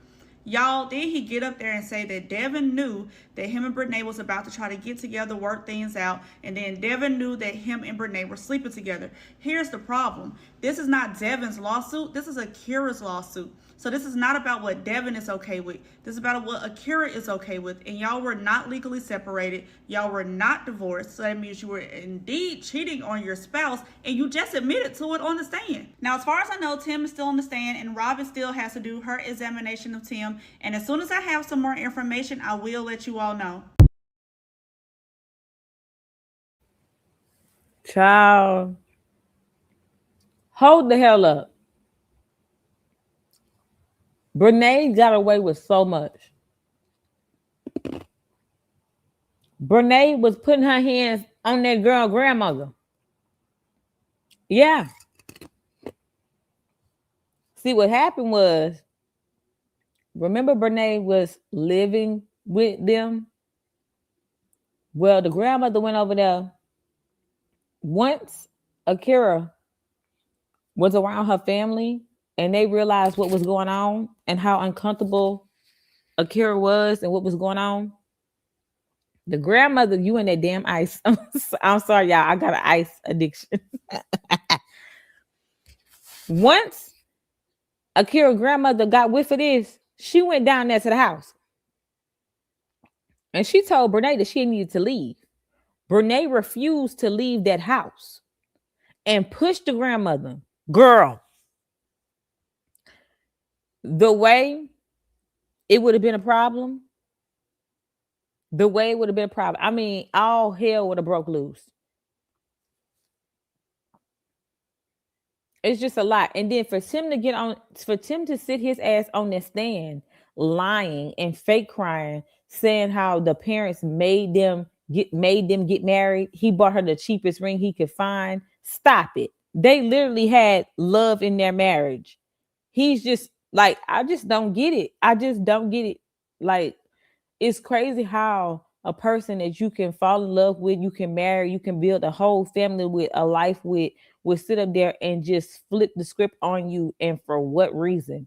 Y'all, then he get up there and say that Devin knew that him and Brenay was about to try to get together, work things out, and then Devin knew that him and Brenay were sleeping together. Here's the problem. This is not Devin's lawsuit. This is Akira's lawsuit. So this is not about what Devin is okay with. This is about what Akira is okay with. And y'all were not legally separated. Y'all were not divorced. So that means you were indeed cheating on your spouse, and you just admitted to it on the stand. Now, as far as I know, Tim is still on the stand, and Robin still has to do her examination of Tim. And as soon as I have some more information, I will let you all know. Child, hold the hell up. Brenay got away with so much. Brenay was putting her hands on that girl grandmother. Yeah. See, what happened was, remember Brenay was living with them? Well, the grandmother went over there. Once Akira was around her family and they realized what was going on and how uncomfortable Akira was and what was going on, the grandmother, you and that damn ice. I'm sorry, y'all. I got an ice addiction. Once Akira's grandmother got whiff of this, she went down there to the house. And she told Brenay that she needed to leave. Brenay refused to leave that house and pushed the grandmother. Girl, the way it would have been a problem, I mean, all hell would have broke loose. It's just a lot. And then for Tim to sit his ass on the stand, lying and fake crying, saying how the parents made them get married. He bought her the cheapest ring he could find. Stop it. They literally had love in their marriage. He's just like, I just don't get it. I just don't get it. Like, it's crazy how a person that you can fall in love with, you can marry, you can build a whole family with, a life with, will sit up there and just flip the script on you. And for what reason?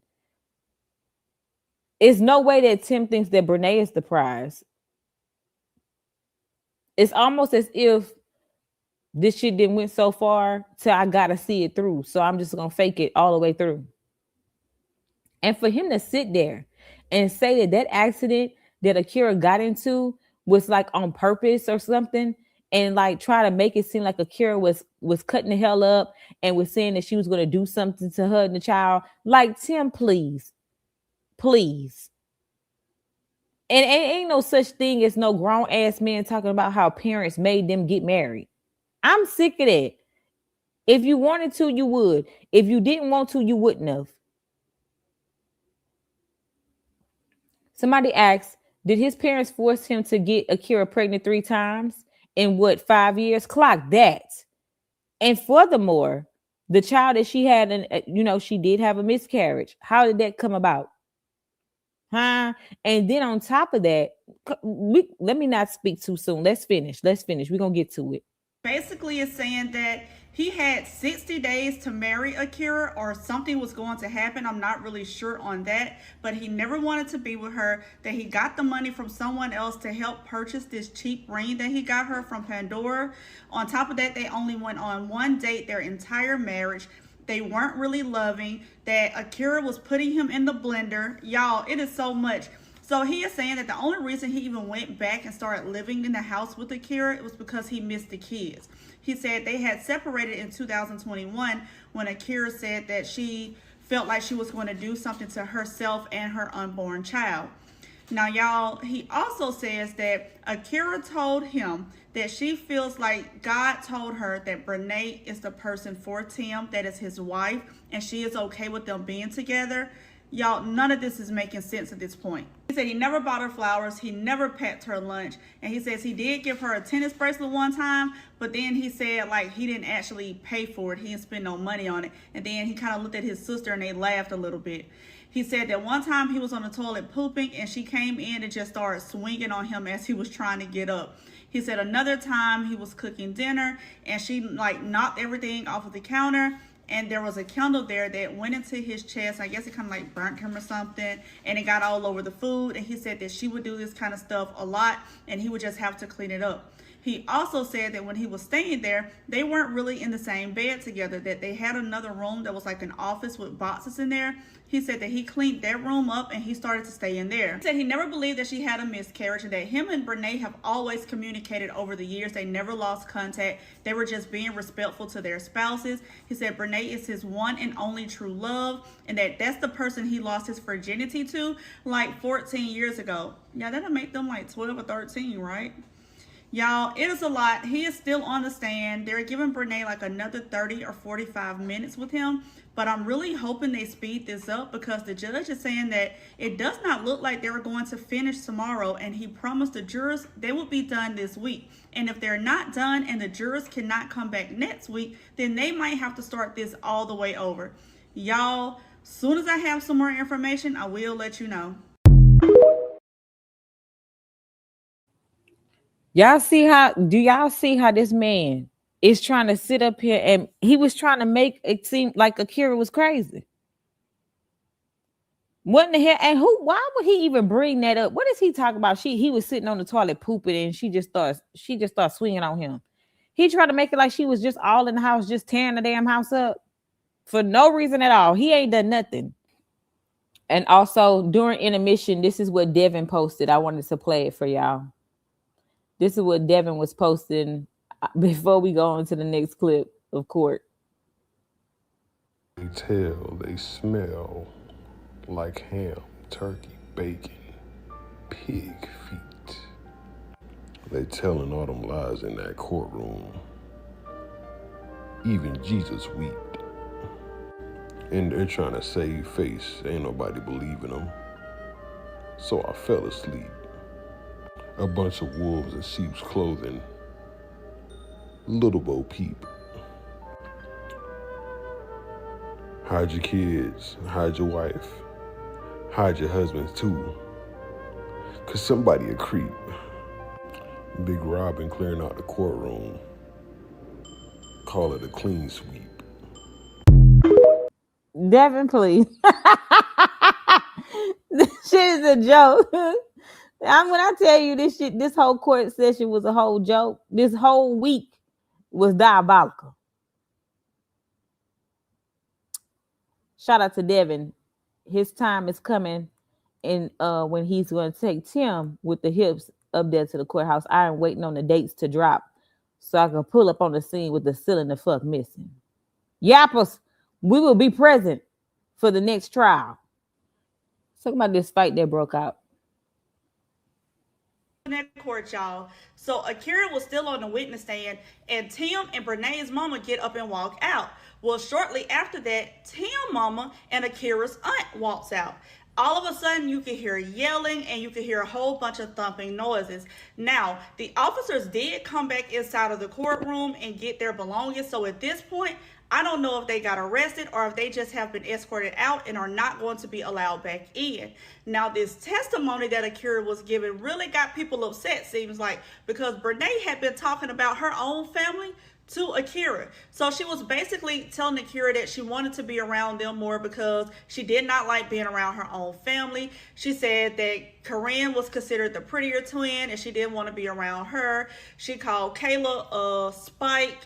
It's no way that Tim thinks that Brenay is the prize. It's almost as if this shit didn't went so far till I gotta see it through. So I'm just gonna fake it all the way through. And for him to sit there and say that that accident that Akira got into was like on purpose or something, and like try to make it seem like Akira was cutting the hell up and was saying that she was going to do something to her and the child. Like, Tim, please. And ain't no such thing as no grown ass man talking about how parents made them get married. I'm sick of that. If you wanted to, you would. If you didn't want to, you wouldn't have. Somebody asked, did his parents force him to get Akira pregnant 3 times in what, 5 years? Clock that. And furthermore, the child that she had, and she did have a miscarriage. How did that come about? Huh? And then on top of that, let me not speak too soon. Let's finish. We're going to get to it. Basically, it's saying that he had 60 days to marry Akira, or something was going to happen. I'm not really sure on that, but he never wanted to be with her, that he got the money from someone else to help purchase this cheap ring that he got her from Pandora. On top of that, they only went on one date their entire marriage. They weren't really loving, that Akira was putting him in the blender. Y'all, it is so much. So he is saying that the only reason he even went back and started living in the house with Akira was because he missed the kids. He said they had separated in 2021 when Akira said that she felt like she was going to do something to herself and her unborn child. Now, y'all, he also says that Akira told him that she feels like God told her that Brenay is the person for Tim, that is his wife, and she is okay with them being together. Y'all, none of this is making sense at this point. He said he never bought her flowers. He never packed her lunch. And he says he did give her a tennis bracelet one time, but then he said like he didn't actually pay for it. He didn't spend no money on it. And then he kind of looked at his sister and they laughed a little bit. He said that one time he was on the toilet pooping and she came in and just started swinging on him as he was trying to get up. He said another time he was cooking dinner and she like knocked everything off of the counter, and there was a candle there that went into his chest. I guess it kind of like burnt him or something, and it got all over the food. And he said that she would do this kind of stuff a lot and he would just have to clean it up. He also said that when he was staying there, they weren't really in the same bed together, that they had another room that was like an office with boxes in there. He said that he cleaned that room up and he started to stay in there. He said he never believed that she had a miscarriage, and that him and Brenay have always communicated over the years. They never lost contact. They were just being respectful to their spouses. He said Brenay is his one and only true love, and that's the person he lost his virginity to like 14 years ago. Yeah, that'll make them like 12 or 13, right? Y'all, it is a lot. He is still on the stand. They're giving Brenay like another 30 or 45 minutes with him. But I'm really hoping they speed this up, because the judge is saying that it does not look like they were going to finish tomorrow. And he promised the jurors they will be done this week. And if they're not done and the jurors cannot come back next week, then they might have to start this all the way over. Y'all, soon as I have some more information, I will let you know. Do y'all see how this man is trying to sit up here, and he was trying to make it seem like Akira was crazy? What in the hell? And why would he even bring that up? What is he talking about? He was sitting on the toilet pooping and she just starts swinging on him. He tried to make it like she was just all in the house, just tearing the damn house up for no reason at all. He ain't done nothing. And also during intermission, this is what Devin posted. I wanted to play it for y'all. This is what Devin was posting before we go on to the next clip of court. They tell, they smell like ham, turkey, bacon, pig feet. They telling all them lies in that courtroom. Even Jesus wept. And they're trying to save face. Ain't nobody believing them. So I fell asleep. A bunch of wolves in sheep's clothing. Little Bo Peep. Hide your kids, hide your wife, hide your husbands too. Cause somebody a creep. Big Robin clearing out the courtroom. Call it a clean sweep. Devin, please. This shit is a joke. When I tell you this shit, this whole court session was a whole joke. This whole week was diabolical. Shout out to Devin. His time is coming, and when he's going to take Tim with the hips up there to the courthouse. I am waiting on the dates to drop so I can pull up on the scene with the ceiling the fuck missing. Yappers, we will be present for the next trial. Talk about this fight that broke out. That court, y'all. So Akira was still on the witness stand, and Tim and Brenay's mama get up and walk out. Well, shortly after that, Tim's mama and Akira's aunt walks out. All of a sudden, you can hear yelling and you can hear a whole bunch of thumping noises. Now, the officers did come back inside of the courtroom and get their belongings. So at this point, I don't know if they got arrested or if they just have been escorted out and are not going to be allowed back in. Now, this testimony that Akira was given really got people upset, seems like, because Brenay had been talking about her own family to Akira. So she was basically telling Akira that she wanted to be around them more because she did not like being around her own family. She said that Corinne was considered the prettier twin and she didn't want to be around her. She called Kayla Spike,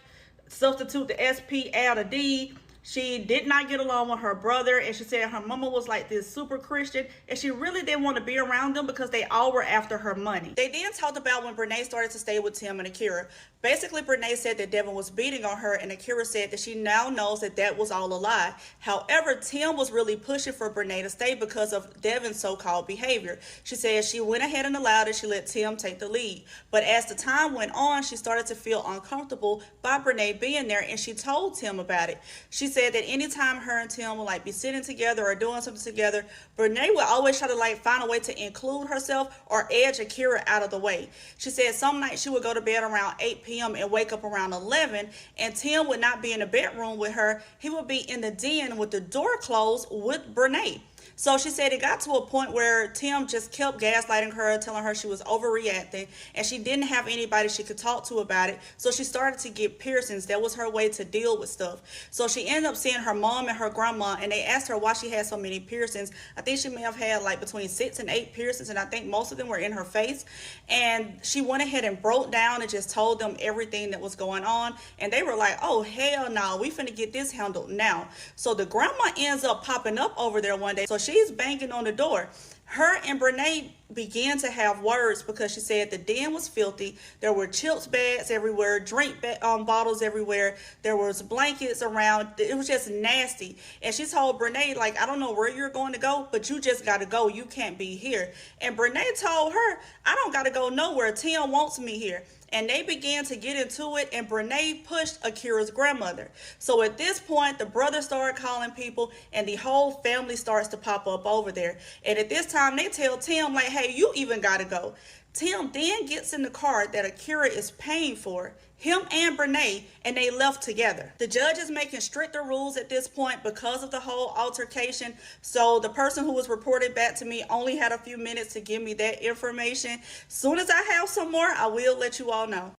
substitute the SP, add a D. She did not get along with her brother, and she said her mama was like this super Christian, and she really didn't want to be around them because they all were after her money. They then talked about when Brenay started to stay with Tim and Akira. Basically, Brenay said that Devin was beating on her, and Akira said that she now knows that that was all a lie. However, Tim was really pushing for Brenay to stay because of Devin's so-called behavior. She said she went ahead and allowed it. She let Tim take the lead. But as the time went on, she started to feel uncomfortable by Brenay being there, and she told Tim about it. She said that anytime her and Tim would like be sitting together or doing something together, Brenay would always try to like find a way to include herself or edge Akira out of the way. She said some nights she would go to bed around 8 p.m. and wake up around 11, and Tim would not be in the bedroom with her. He would be in the den with the door closed with Brenay. So she said it got to a point where Tim just kept gaslighting her, telling her she was overreacting, and she didn't have anybody she could talk to about it. So she started to get piercings. That was her way to deal with stuff. So she ended up seeing her mom and her grandma, and they asked her why she had so many piercings. I think she may have had like between 6 and 8 piercings, and I think most of them were in her face. And she went ahead and broke down and just told them everything that was going on. And they were like, oh, hell no, we finna get this handled now. So the grandma ends up popping up over there one day. So she's banging on the door. Her and Brenay began to have words because she said the den was filthy. There were chips bags everywhere, drink bottles everywhere. There was blankets around. It was just nasty. And she told Brenay, like, I don't know where you're going to go, but you just got to go. You can't be here. And Brenay told her, I don't got to go nowhere. Tim wants me here. And they began to get into it, and Brenay pushed Akira's grandmother. So at this point, the brother started calling people, and the whole family starts to pop up over there. And at this time, they tell Tim, like, hey, you even got to go. Tim then gets in the car that Akira is paying for, him and Brenay, and they left together. The judge is making stricter rules at this point because of the whole altercation. So the person who was reported back to me only had a few minutes to give me that information. Soon as I have some more, I will let you all know.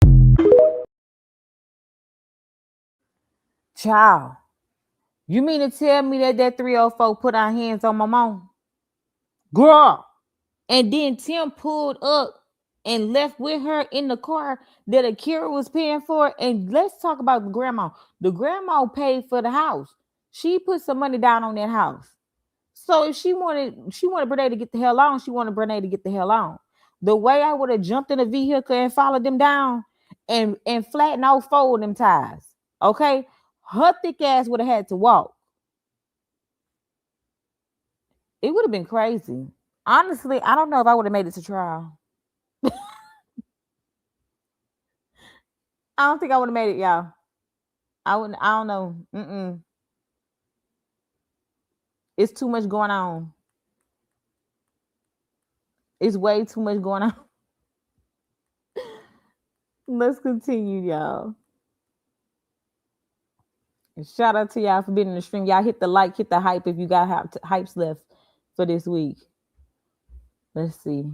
Child, you mean to tell me that 304 put our hands on my mom? Girl. And then Tim pulled up and left with her in the car that Akira was paying for. And let's talk about the grandma. The grandma paid for the house. She put some money down on that house. So if she wanted Brenay to get the hell on, she wanted Brenay to get the hell on. The way I would have jumped in a vehicle and followed them down and flatten out 4 of them tires. Okay? Her thick ass would have had to walk. It would have been crazy. Honestly, I don't know if I would have made it to trial. I don't think I would have made it, y'all. I don't know. It's too much going on. It's way too much going on. Let's continue, y'all. And shout out to y'all for being in the stream. Y'all hit the like, hit the hype if you got hypes left for this week. Let's see.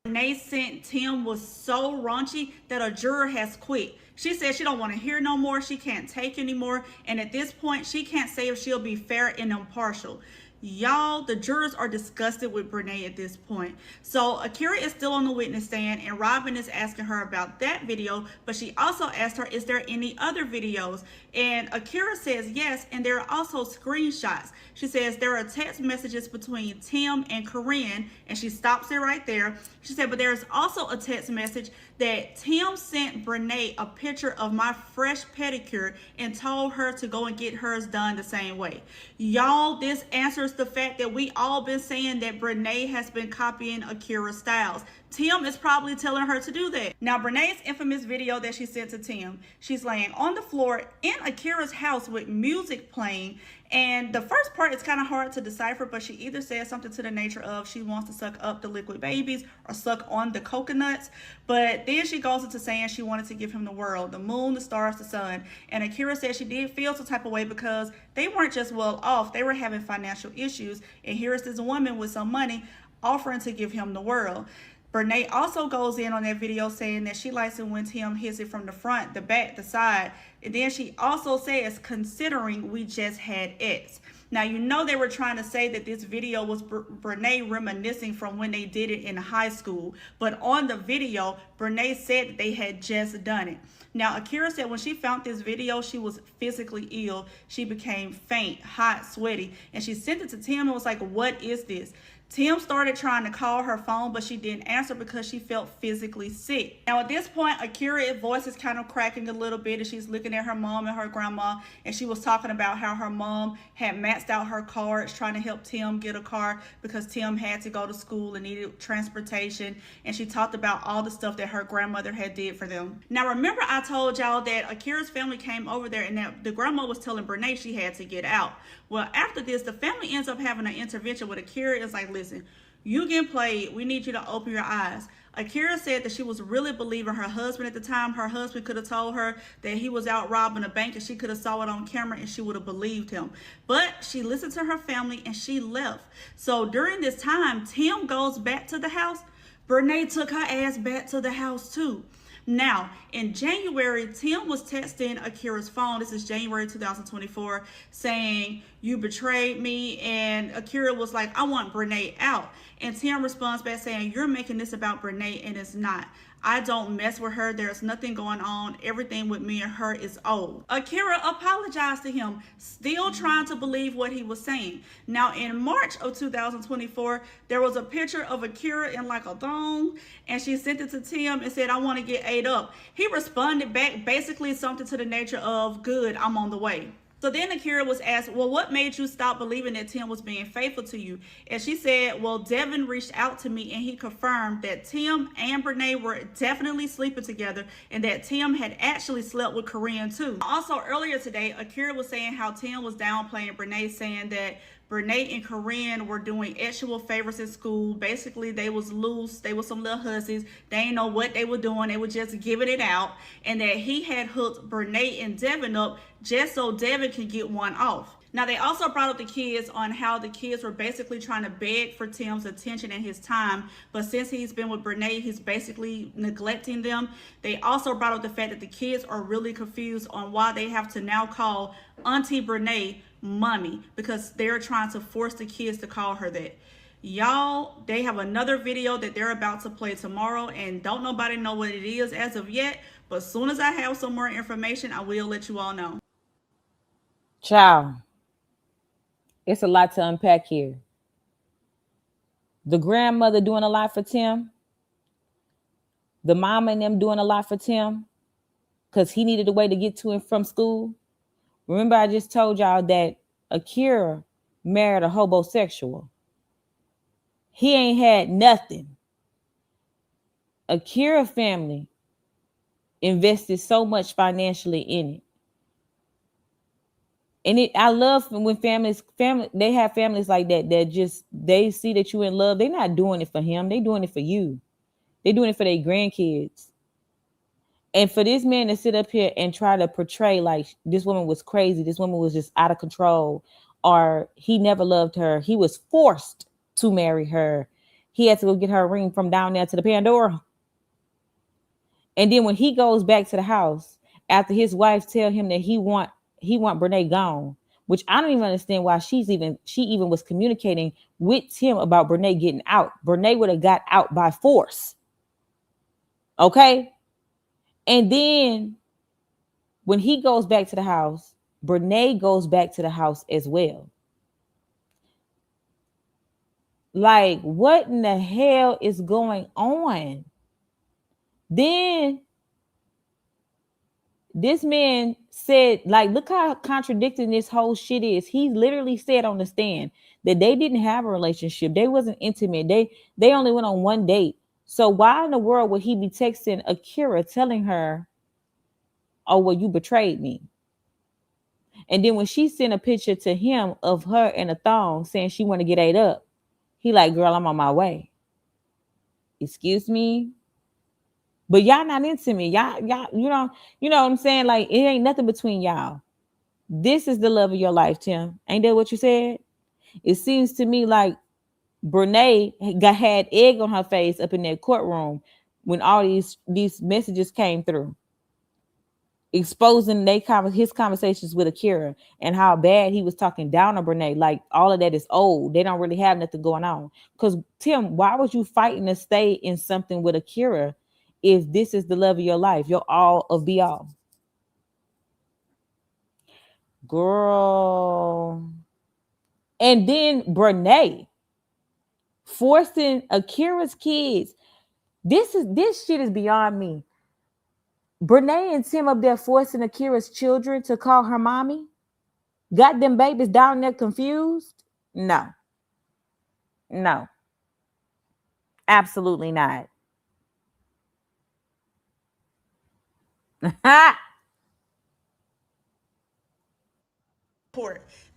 Brenay sent Tim was so raunchy that a juror has quit. She said she don't want to hear no more. She can't take anymore. And at this point, she can't say if she'll be fair and impartial. Y'all, the jurors are disgusted with Brenay at this point. So Akira is still on the witness stand, and Robin is asking her about that video, but she also asked her, is there any other videos? And Akira says yes, and there are also screenshots. She says there are text messages between Tim and Corinne, and she stops it right there. She said, but there's also a text message that Tim sent Brenay a picture of my fresh pedicure and told her to go and get hers done the same way. Y'all, this answers the fact that we all been saying that Brenay has been copying Akira's styles. Tim is probably telling her to do that. Now, Brenay's infamous video that she sent to Tim, she's laying on the floor in Akira's house with music playing. And the first part is kind of hard to decipher, but she either says something to the nature of she wants to suck up the liquid babies or suck on the coconuts. But then she goes into saying she wanted to give him the world, the moon, the stars, the sun. And Akira said she did feel some type of way because they weren't just well off, they were having financial issues. And here is this woman with some money offering to give him the world. Brenay also goes in on that video saying that she likes it when Tim hits it from the front, the back, the side. And then she also says, considering we just had X. Now, you know they were trying to say that this video was Brenay reminiscing from when they did it in high school. But on the video, Brenay said that they had just done it. Now, Akira said when she found this video, she was physically ill. She became faint, hot, sweaty. And she sent it to Tim and was like, what is this? Tim started trying to call her phone, but she didn't answer because she felt physically sick. Now, at this point, Akira's voice is kind of cracking a little bit, and she's looking at her mom and her grandma, and she was talking about how her mom had maxed out her cards trying to help Tim get a car because Tim had to go to school and needed transportation, and she talked about all the stuff that her grandmother had did for them. Now, remember I told y'all that Akira's family came over there and that the grandma was telling Brenay she had to get out. Well, after this, the family ends up having an intervention with Akira. Is like, listen, you getting played. We need you to open your eyes. Akira said that she was really believing her husband at the time. Her husband could have told her that he was out robbing a bank and she could have saw it on camera and she would have believed him. But she listened to her family and she left. So during this time, Tim goes back to the house. Brenay took her ass back to the house too. Now, in January, Tim was texting Akira's phone. This is January 2024, saying, you betrayed me. And Akira was like, I want Brenay out. And Tim responds back saying, you're making this about Brenay and it's not. I don't mess with her. There's nothing going on. Everything with me and her is old. Akira apologized to him, still trying to believe what he was saying. Now, in March of 2024, there was a picture of Akira in like a thong, and she sent it to Tim and said, I want to get ate up. He responded back basically something to the nature of, good, I'm on the way. So then Akira was asked, well, what made you stop believing that Tim was being faithful to you? And she said, well, Devin reached out to me and he confirmed that Tim and Brenay were definitely sleeping together and that Tim had actually slept with Corinne too. Also earlier today, Akira was saying how Tim was downplaying Brenay, saying that Brenay and Corinne were doing actual favors in school. Basically, they was loose. They was some little hussies. They didn't know what they were doing. They were just giving it out. And that he had hooked Brenay and Devin up just so Devin could get one off. Now, they also brought up the kids on how the kids were basically trying to beg for Tim's attention and his time. But since he's been with Brenay, he's basically neglecting them. They also brought up the fact that the kids are really confused on why they have to now call Auntie Brenay mommy, because they're trying to force the kids to call her that. Y'all, they have another video that they're about to play tomorrow, and don't nobody know what it is as of yet. But as soon as I have some more information, I will let you all know. Child, it's a lot to unpack here. The grandmother doing a lot for Tim. The mama and them doing a lot for Tim because he needed a way to get to and from school. Remember, I just told y'all that Akira married a homosexual. He ain't had nothing. Akira family invested so much financially in it. And I love when they have families like that, that just, they see that you in love. They're not doing it for him. They doing it for you. They doing it for their grandkids. And for this man to sit up here and try to portray like this woman was crazy, this woman was just out of control, or he never loved her, he was forced to marry her, he had to go get her a ring from down there to the Pandora. And then when he goes back to the house after his wife tell him that he want Brenay gone, which I don't even understand why she even was communicating with him about Brenay getting out. Brenay would have got out by force. Okay? And then when he goes back to the house, Brenay goes back to the house as well. Like, what in the hell is going on? Then this man said, like, look how contradicting this whole shit is. He literally said on the stand that they didn't have a relationship. They wasn't intimate. They only went on one date. So why in the world would he be texting Akira telling her, oh, well, you betrayed me? And then when she sent a picture to him of her in a thong saying she want to get ate up, he like, girl, I'm on my way. Excuse me? But y'all not into me. Y'all, you know what I'm saying? Like, it ain't nothing between y'all. This is the love of your life, Tim. Ain't that what you said? It seems to me like Brenay had egg on her face up in that courtroom when all these messages came through, exposing his conversations with Akira and how bad he was talking down on Brenay. Like, all of that is old. They don't really have nothing going on. Because, Tim, why was you fighting to stay in something with Akira if this is the love of your life, your all of be all? Girl. And then Brenay forcing Akira's kids. This shit is beyond me. Brenay and Tim up there forcing Akira's children to call her mommy. Got them babies down there confused? No. Absolutely not.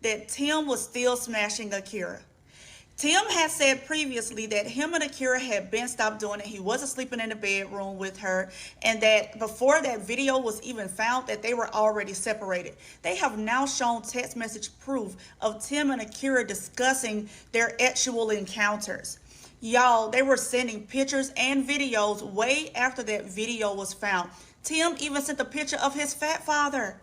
That Tim was still smashing Akira. Tim had said previously that him and Akira had been stopped doing it. He wasn't sleeping in the bedroom with her, and that before that video was even found, that they were already separated. They have now shown text message proof of Tim and Akira discussing their actual encounters. Y'all, they were sending pictures and videos way after that video was found. Tim even sent a picture of his fat father.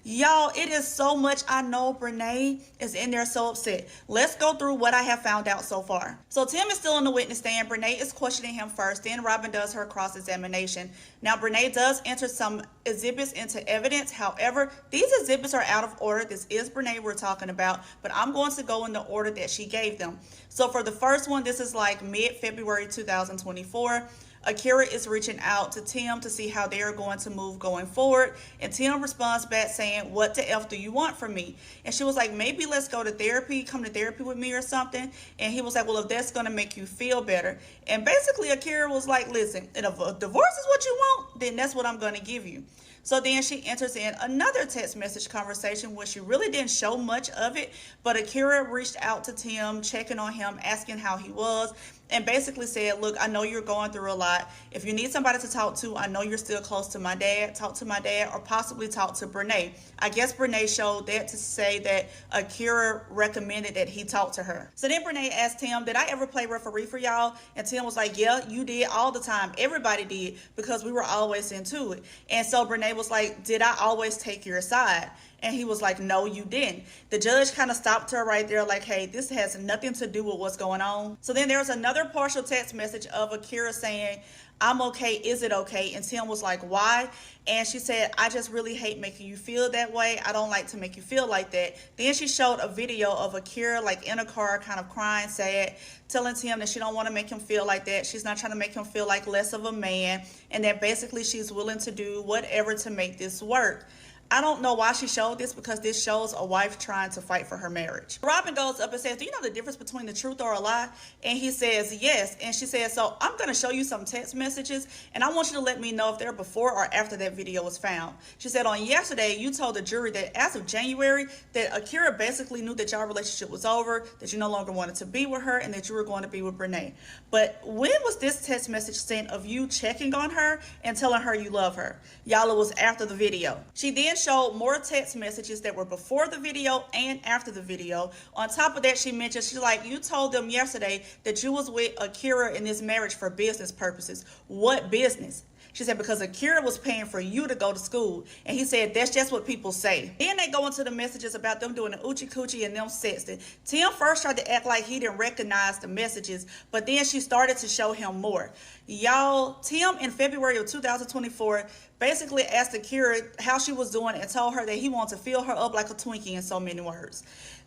Y'all, it is so much. I know Brenay is in there so upset. Let's go through what I have found out so far. So Tim is still on the witness stand. Brenay is questioning him first. Then Robin does her cross-examination. Now Brenay does enter some exhibits into evidence. However, these exhibits are out of order. This is Brenay we're talking about, but I'm going to go in the order that she gave them. So for the first one, this is like mid-February 2024. Akira is reaching out to Tim to see how they are going to move going forward. And Tim responds back saying, what the F do you want from me? And she was like, maybe let's go to therapy, come to therapy with me or something. And he was like, well, if that's going to make you feel better. And basically Akira was like, listen, if a divorce is what you want, then that's what I'm going to give you. So then she enters in another text message conversation where she really didn't show much of it, but Akira reached out to Tim, checking on him, asking how he was, and basically said, look, I know you're going through a lot. If you need somebody to talk to, I know you're still close to my dad. Talk to my dad, or possibly talk to Brenay. I guess Brenay showed that to say that Akira recommended that he talk to her. So then Brenay asked Tim, did I ever play referee for y'all? And Tim was like, yeah, you did all the time. Everybody did, because we were always into it. And so Brenay was like, did I always take your side? And he was like, no, you didn't. The judge kind of stopped her right there like, hey, this has nothing to do with what's going on. So then there was another partial text message of Akira saying, I'm okay, is it okay? And Tim was like, why? And she said, I just really hate making you feel that way. I don't like to make you feel like that. Then she showed a video of Akira like in a car, kind of crying, sad, telling Tim that she don't want to make him feel like that. She's not trying to make him feel like less of a man, and that basically she's willing to do whatever to make this work. I don't know why she showed this, because this shows a wife trying to fight for her marriage. Robin goes up and says, do you know the difference between the truth or a lie? And he says, yes. And she says, so I'm going to show you some text messages, and I want you to let me know if they're before or after that video was found. She said, on yesterday, you told the jury that as of January, that Akira basically knew that y'all relationship was over, that you no longer wanted to be with her, and that you were going to be with Brenay. But when was this text message sent of you checking on her and telling her you love her? Y'all, it was after the video. She then showed more text messages that were before the video and after the video. On top of that, she mentioned, she's like, you told them yesterday that you was with Akira in this marriage for business purposes. What business? She said, because Akira was paying for you to go to school. And he said, that's just what people say. Then they go into the messages about them doing the oochie coochie and them sexting. Tim first tried to act like he didn't recognize the messages, but then she started to show him more. Y'all, Tim in February of 2024 basically asked Akira how she was doing and told her that he wanted to fill her up like a Twinkie, in so many words.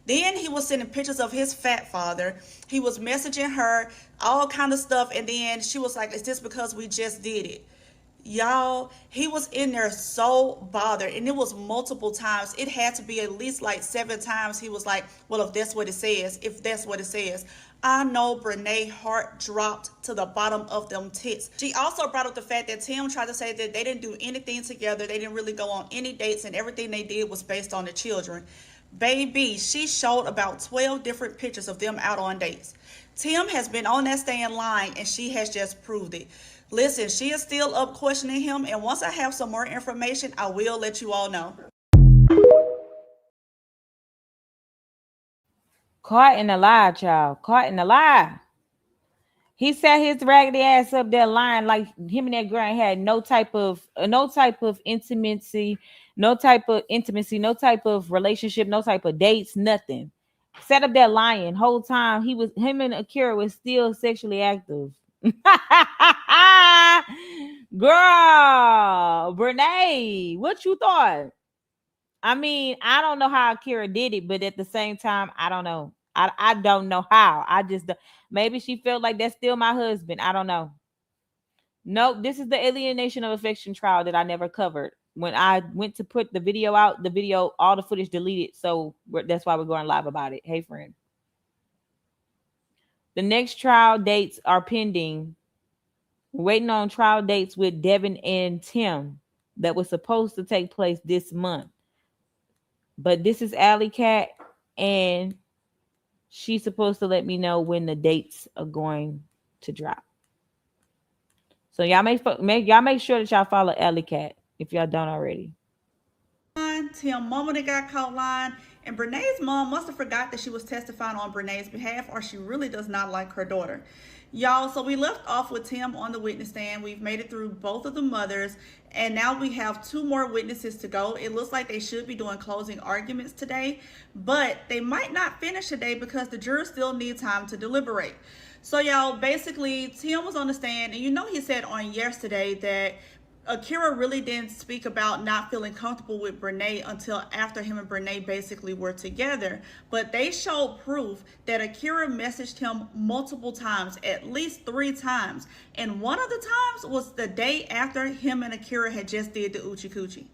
Then he was sending pictures of his fat father. He was messaging her, all kind of stuff. And then she was like, is this because we just did it? Y'all, he was in there so bothered, and it was multiple times. It had to be at least like 7 times. He was like, well, if that's what it says, if that's what it says. I know Brenay's heart dropped to the bottom of them tits. She also brought up the fact that Tim tried to say that they didn't do anything together. They didn't really go on any dates, and everything they did was based on the children. Baby, she showed about 12 different pictures of them out on dates. Tim has been on that stand lying, and she has just proved it. Listen, she is still up questioning him, and once I have some more information, I will let you all know. Caught in a lie, child. Caught in a lie. He sat his raggedy ass up there lying like him and that girl had no type of intimacy, no type of relationship, no type of dates, nothing. Sat up there lying whole time. Him and Akira was still sexually active. Girl, Brenay, what you thought? I mean, I don't know how Akira did it, but at the same time, I don't know. I don't know how. Maybe she felt like that's still my husband. I don't know. Nope, this is the alienation of affection trial that I never covered. When I went to put the video out, all the footage deleted. So that's why we're going live about it. Hey, friend. The next trial dates are pending. We're waiting on trial dates with Devin and Tim that was supposed to take place this month. But this is Alley Cat, and she's supposed to let me know when the dates are going to drop. So y'all make sure that y'all follow Alley Cat if y'all don't already. Tim mama that got caught lying, and Brenay's mom must have forgot that she was testifying on Brenay's behalf, or she really does not like her daughter. Y'all, so we left off with Tim on the witness stand. We've made it through both of the mothers, and now we have 2 more witnesses to go. It looks like they should be doing closing arguments today, but they might not finish today because the jurors still need time to deliberate. So y'all, basically, Tim was on the stand, and he said on yesterday that Akira really didn't speak about not feeling comfortable with Brenay until after him and Brenay basically were together. But they showed proof that Akira messaged him multiple times, at least 3 times. And one of the times was the day after him and Akira had just did the Oochie Coochie.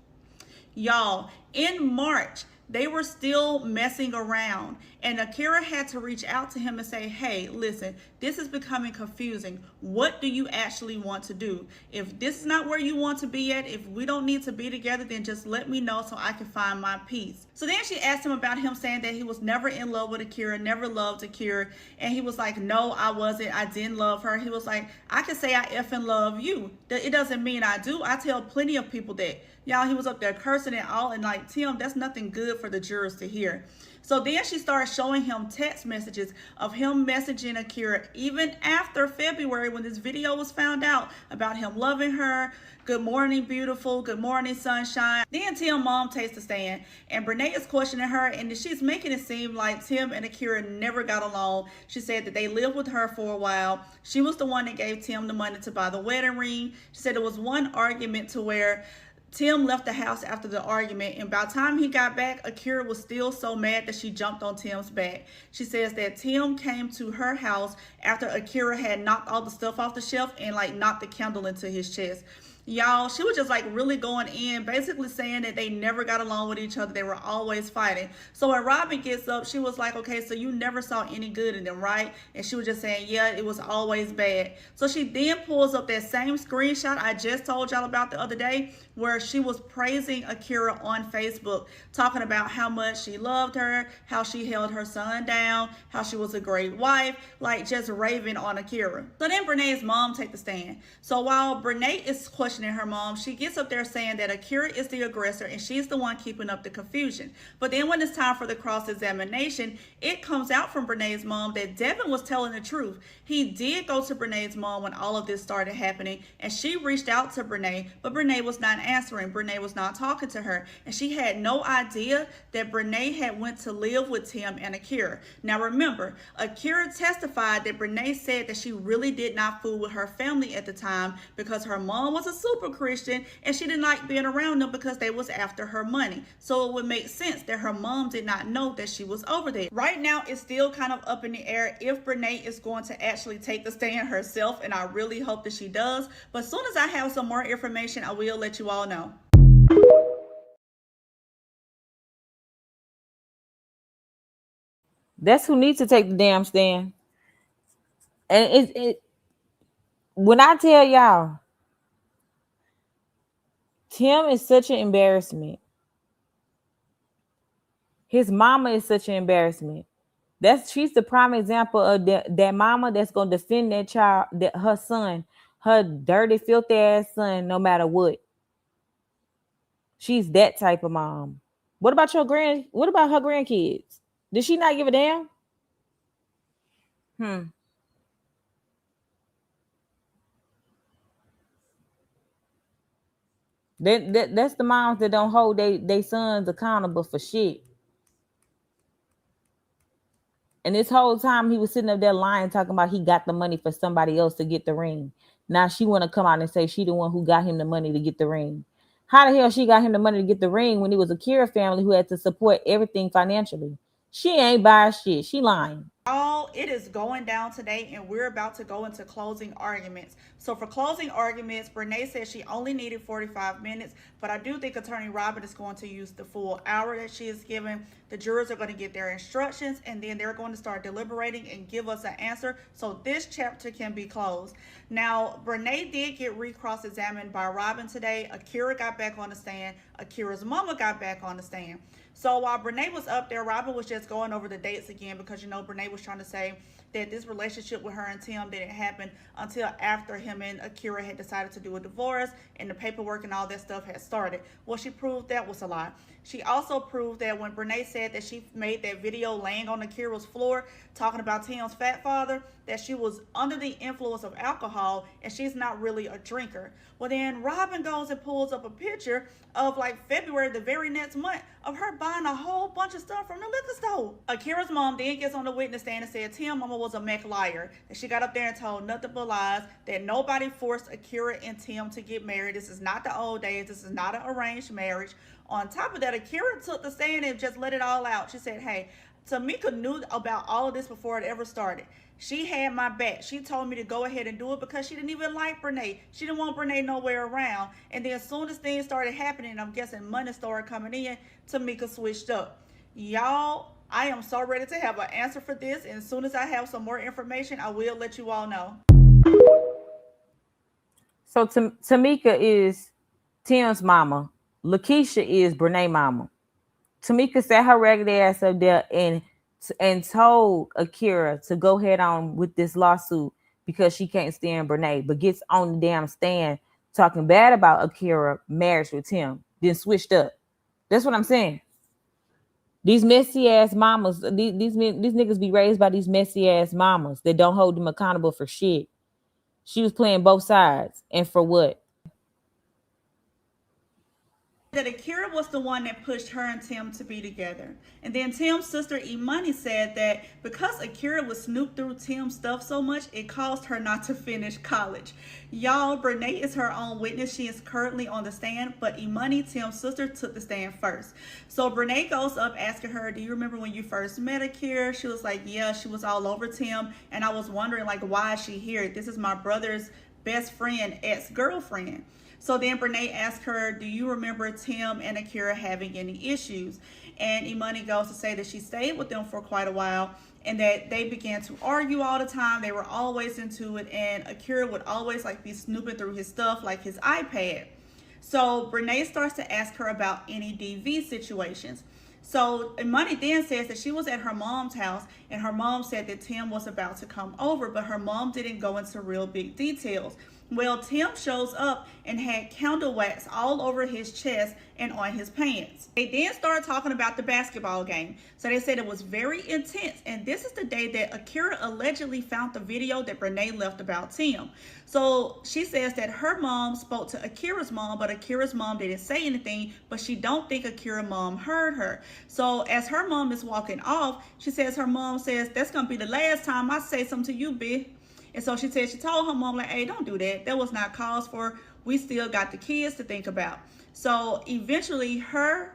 Y'all, in March, they were still messing around, and Akira had to reach out to him and say, hey, listen, this is becoming confusing. What do you actually want to do? If this is not where you want to be at, if we don't need to be together, then just let me know so I can find my peace. So then she asked him about him saying that he was never in love with Akira, never loved Akira. And he was like, no, I wasn't. I didn't love her. He was like, I can say I effing love you. It doesn't mean I do. I tell plenty of people that. Y'all, he was up there cursing and all, and like, Tim, that's nothing good for the jurors to hear. So then she started showing him text messages of him messaging Akira even after February when this video was found out about him loving her. Good morning, beautiful. Good morning, sunshine. Then Tim's mom takes the stand, and Brenay is questioning her, and she's making it seem like Tim and Akira never got along. She said that they lived with her for a while. She was the one that gave Tim the money to buy the wedding ring. She said there was one argument to where Tim left the house after the argument, and by the time he got back, Akira was still so mad that she jumped on Tim's back. She says that Tim came to her house after Akira had knocked all the stuff off the shelf and like knocked the candle into his chest. Y'all, she was just like really going in, basically saying that they never got along with each other. They were always fighting. So when Robin gets up, she was like, okay, so you never saw any good in them, right? And she was just saying, yeah, it was always bad. So she then pulls up that same screenshot I just told y'all about the other day, where she was praising Akira on Facebook, talking about how much she loved her, how she held her son down, how she was a great wife, like just raving on Akira. So then Brenay's mom take the stand. So while Brenay is questioning her mom, she gets up there saying that Akira is the aggressor and she's the one keeping up the confusion. But then when it's time for the cross-examination, it comes out from Brenay's mom that Devin was telling the truth. He did go to Brenay's mom when all of this started happening, and she reached out to Brenay, but Brenay was not answering. Brenay was not talking to her, and she had no idea that Brenay had went to live with Tim and Akira. Now remember, Akira testified that Brenay said that she really did not fool with her family at the time because her mom was a super Christian and she didn't like being around them because they was after her money. So it would make sense that her mom did not know that she was over there. Right now, it's still kind of up in the air if Brenay is going to actually take the stand herself, and I really hope that she does. But as soon as I have some more information, I will let you all know. That's who needs to take the damn stand. And it when I tell y'all, Tim is such an embarrassment. His mama is such an embarrassment. She's the prime example of that mama that's gonna defend that child, that her son, her dirty, filthy ass son, no matter what. She's that type of mom. What about her grandkids? Did she not give a damn? That's the moms that don't hold they sons accountable for shit. And this whole time he was sitting up there lying, talking about he got the money for somebody else to get the ring. Now she want to come out and say she the one who got him the money to get the ring. How the hell she got him the money to get the ring when it was a Akira family who had to support everything financially? She ain't buying shit. She lying. All it is going down today, and we're about to go into closing arguments. So for closing arguments, Brenay said she only needed 45 minutes, but I do think Attorney Robin is going to use the full hour that she is given. The jurors are going to get their instructions, and then they're going to start deliberating and give us an answer so this chapter can be closed. Now, Brenay did get re-cross-examined by Robin today. Akira got back on the stand. Akira's mama got back on the stand. So while Brenay was up there, Robin was just going over the dates again because, you know, Brenay was trying to say that this relationship with her and Tim didn't happen until after him and Akira had decided to do a divorce and the paperwork and all that stuff had started. Well, she proved that was a lie. She also proved that when Brenay said that she made that video laying on Akira's floor talking about Tim's fat father, that she was under the influence of alcohol and she's not really a drinker. Well, then Robin goes and pulls up a picture of like February, the very next month, of her buying a whole bunch of stuff from the liquor store. Akira's mom then gets on the witness stand and said Tim mama was a mech liar. And she got up there and told nothing but lies, that nobody forced Akira and Tim to get married. This is not the old days. This is not an arranged marriage. On top of that, Akira took the stand and just let it all out. She said, hey, Tamika knew about all of this before it ever started. She had my back. She told me to go ahead and do it because she didn't even like Brenay. She didn't want Brenay nowhere around. And then as soon as things started happening, I'm guessing money started coming in, Tamika switched up. Y'all, I am so ready to have an answer for this. And as soon as I have some more information, I will let you all know. So Tamika is Tim's mama. Lakeisha is Brenay mama. Tamika sat her ragged ass up there and told Akira to go head on with this lawsuit because she can't stand Brenay, but gets on the damn stand talking bad about Akira marriage with Tim, then switched up. That's what I'm saying. These messy ass mamas, these niggas be raised by these messy ass mamas that don't hold them accountable for shit. She was playing both sides, and for what? That Akira was the one that pushed her and Tim to be together. And then Tim's sister Imani said that because Akira would snoop through Tim's stuff so much, it caused her not to finish college. Y'all, Brenay is her own witness. She is currently on the stand, but Imani, Tim's sister, took the stand first. So Brenay goes up asking her, do you remember when you first met Akira? She was like, yeah, she was all over Tim. And I was wondering, like, why is she here? This is my brother's best friend, ex-girlfriend. So then Brenay asked her, do you remember Tim and Akira having any issues? And Imani goes to say that she stayed with them for quite a while and that they began to argue all the time. They were always into it, and Akira would always like be snooping through his stuff, like his iPad. So Brenay starts to ask her about any DV situations. So Imani then says that she was at her mom's house and her mom said that Tim was about to come over, but her mom didn't go into real big details. Well, Tim shows up and had candle wax all over his chest and on his pants. They then started talking about the basketball game. So they said it was very intense. And this is the day that Akira allegedly found the video that Brenay left about Tim. So she says that her mom spoke to Akira's mom, but Akira's mom didn't say anything, but she don't think Akira's mom heard her. So as her mom is walking off, she says her mom says, that's going to be the last time I say something to you, bitch. And so she said she told her mom, like, hey, don't do that. That was not cause for. We still got the kids to think about. So eventually her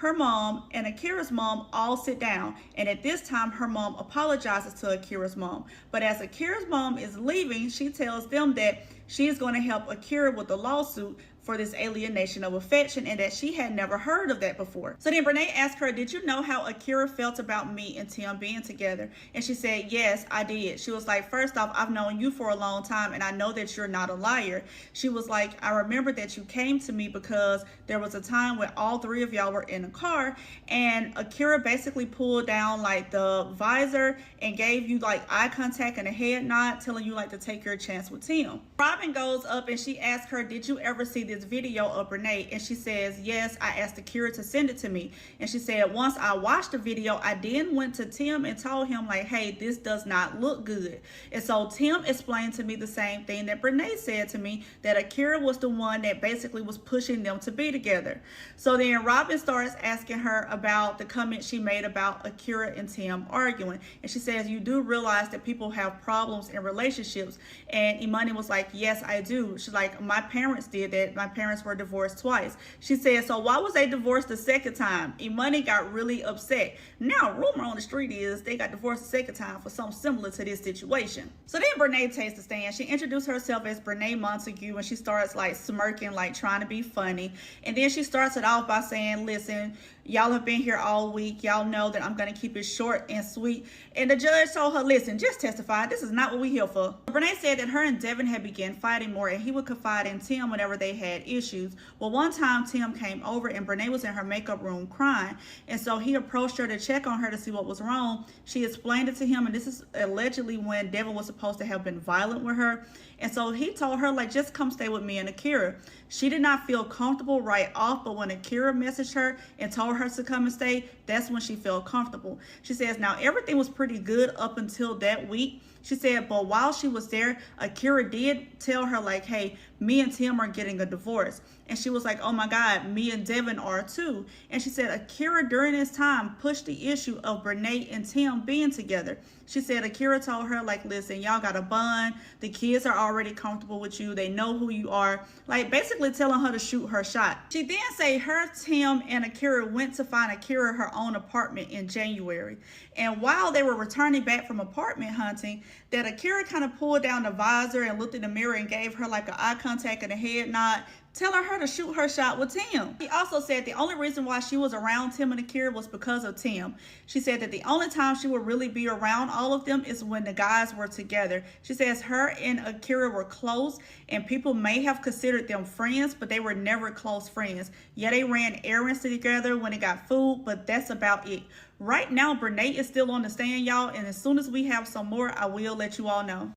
mom and Akira's mom all sit down. And at this time, her mom apologizes to Akira's mom. But as Akira's mom is leaving, she tells them that she is going to help Akira with the lawsuit for this alienation of affection and that she had never heard of that before. So then Brenay asked her, did you know how Akira felt about me and Tim being together? And she said, yes, I did. She was like, first off, I've known you for a long time and I know that you're not a liar. She was like, I remember that you came to me because there was a time when all three of y'all were in a car and Akira basically pulled down like the visor and gave you like eye contact and a head nod, telling you like to take your chance with Tim. Robin goes up and she asks her, did you ever see this video of Brenay? And she says, yes, I asked Akira to send it to me. And she said, once I watched the video, I then went to Tim and told him like, hey, this does not look good. And so Tim explained to me the same thing that Brenay said to me, that Akira was the one that basically was pushing them to be together. So then Robin starts asking her about the comment she made about Akira and Tim arguing. And she says, you do realize that people have problems in relationships? And Imani was like, yes, I do. She's like, my parents did that. My parents were divorced twice. She said, so why was they divorced the second time? Imani got really upset. Now, rumor on the street is they got divorced the second time for something similar to this situation. So then Brenay takes the stand. She introduced herself as Brenay Montague and she starts like smirking, like trying to be funny. And then she starts it off by saying, listen, y'all have been here all week. Y'all know that I'm going to keep it short and sweet. And the judge told her, listen, just testify. This is not what we're here for. Brenay said that her and Devin had begun fighting more and he would confide in Tim whenever they had issues. Well, one time Tim came over and Brenay was in her makeup room crying. And so he approached her to check on her to see what was wrong. She explained it to him. And this is allegedly when Devin was supposed to have been violent with her. And so he told her, like, just come stay with me and Akira. She did not feel comfortable right off, but when Akira messaged her and told her to come and stay, that's when she felt comfortable. She says, now everything was pretty good up until that week. She said, but while she was there, Akira did tell her like, hey, me and Tim are getting a divorce. And she was like, oh my God, me and Devin are too. And she said, Akira during this time pushed the issue of Brenay and Tim being together. She said, Akira told her like, listen, y'all got a bond. The kids are already comfortable with you. They know who you are. Like basically telling her to shoot her shot. She then say her, Tim, and Akira went to find Akira her own apartment in January. And while they were returning back from apartment hunting, that Akira kind of pulled down the visor and looked in the mirror and gave her like an eye contact and a head nod, telling her to shoot her shot with Tim. She also said the only reason why she was around Tim and Akira was because of Tim. She said that the only time she would really be around all of them is when the guys were together. She says her and Akira were close and people may have considered them friends, but they were never close friends. Yeah, they ran errands together when they got food, but that's about it. Right now, Brenay is still on the stand, y'all, and as soon as we have some more, I will let you all know.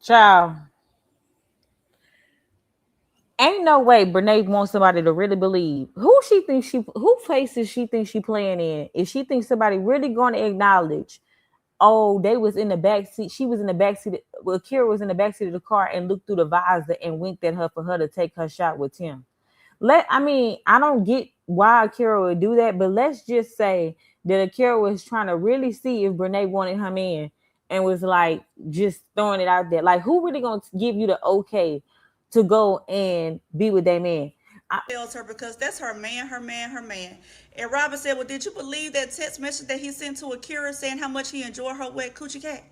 Child, ain't no way Brenay wants somebody to really believe who faces she thinks she playing in. If she thinks somebody really going to acknowledge, oh, they was in the back seat, she was in the back seat, well, Akira was in the back seat of the car and looked through the visor and winked at her for her to take her shot with Tim. I don't get why Akira would do that, but let's just say that Akira was trying to really see if Brenay wanted him in and was like just throwing it out there. Like, who really gonna give you the okay to go and be with that man? tells her because that's her man, her man, her man. And Robin said, well, did you believe that text message that he sent to Akira saying how much he enjoyed her wet coochie cat?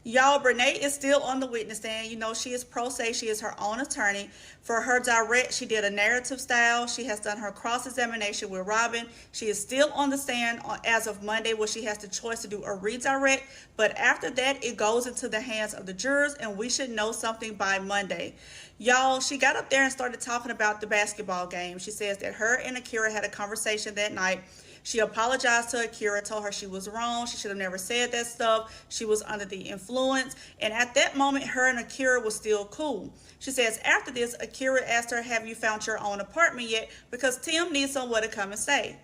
Y'all, Brenay is still on the witness stand. You know, she is pro se. She is her own attorney. For her direct, she did a narrative style. She has done her cross-examination with Robin. She is still on the stand as of Monday, where she has the choice to do a redirect. But after that, it goes into the hands of the jurors, and we should know something by Monday. Y'all, she got up there and started talking about the basketball game. She says that her and Akira had a conversation that night. She apologized to Akira, told her she was wrong. She should have never said that stuff. She was under the influence. And at that moment, her and Akira was still cool. She says after this, Akira asked her, have you found your own apartment yet? Because Tim needs somewhere to come and stay.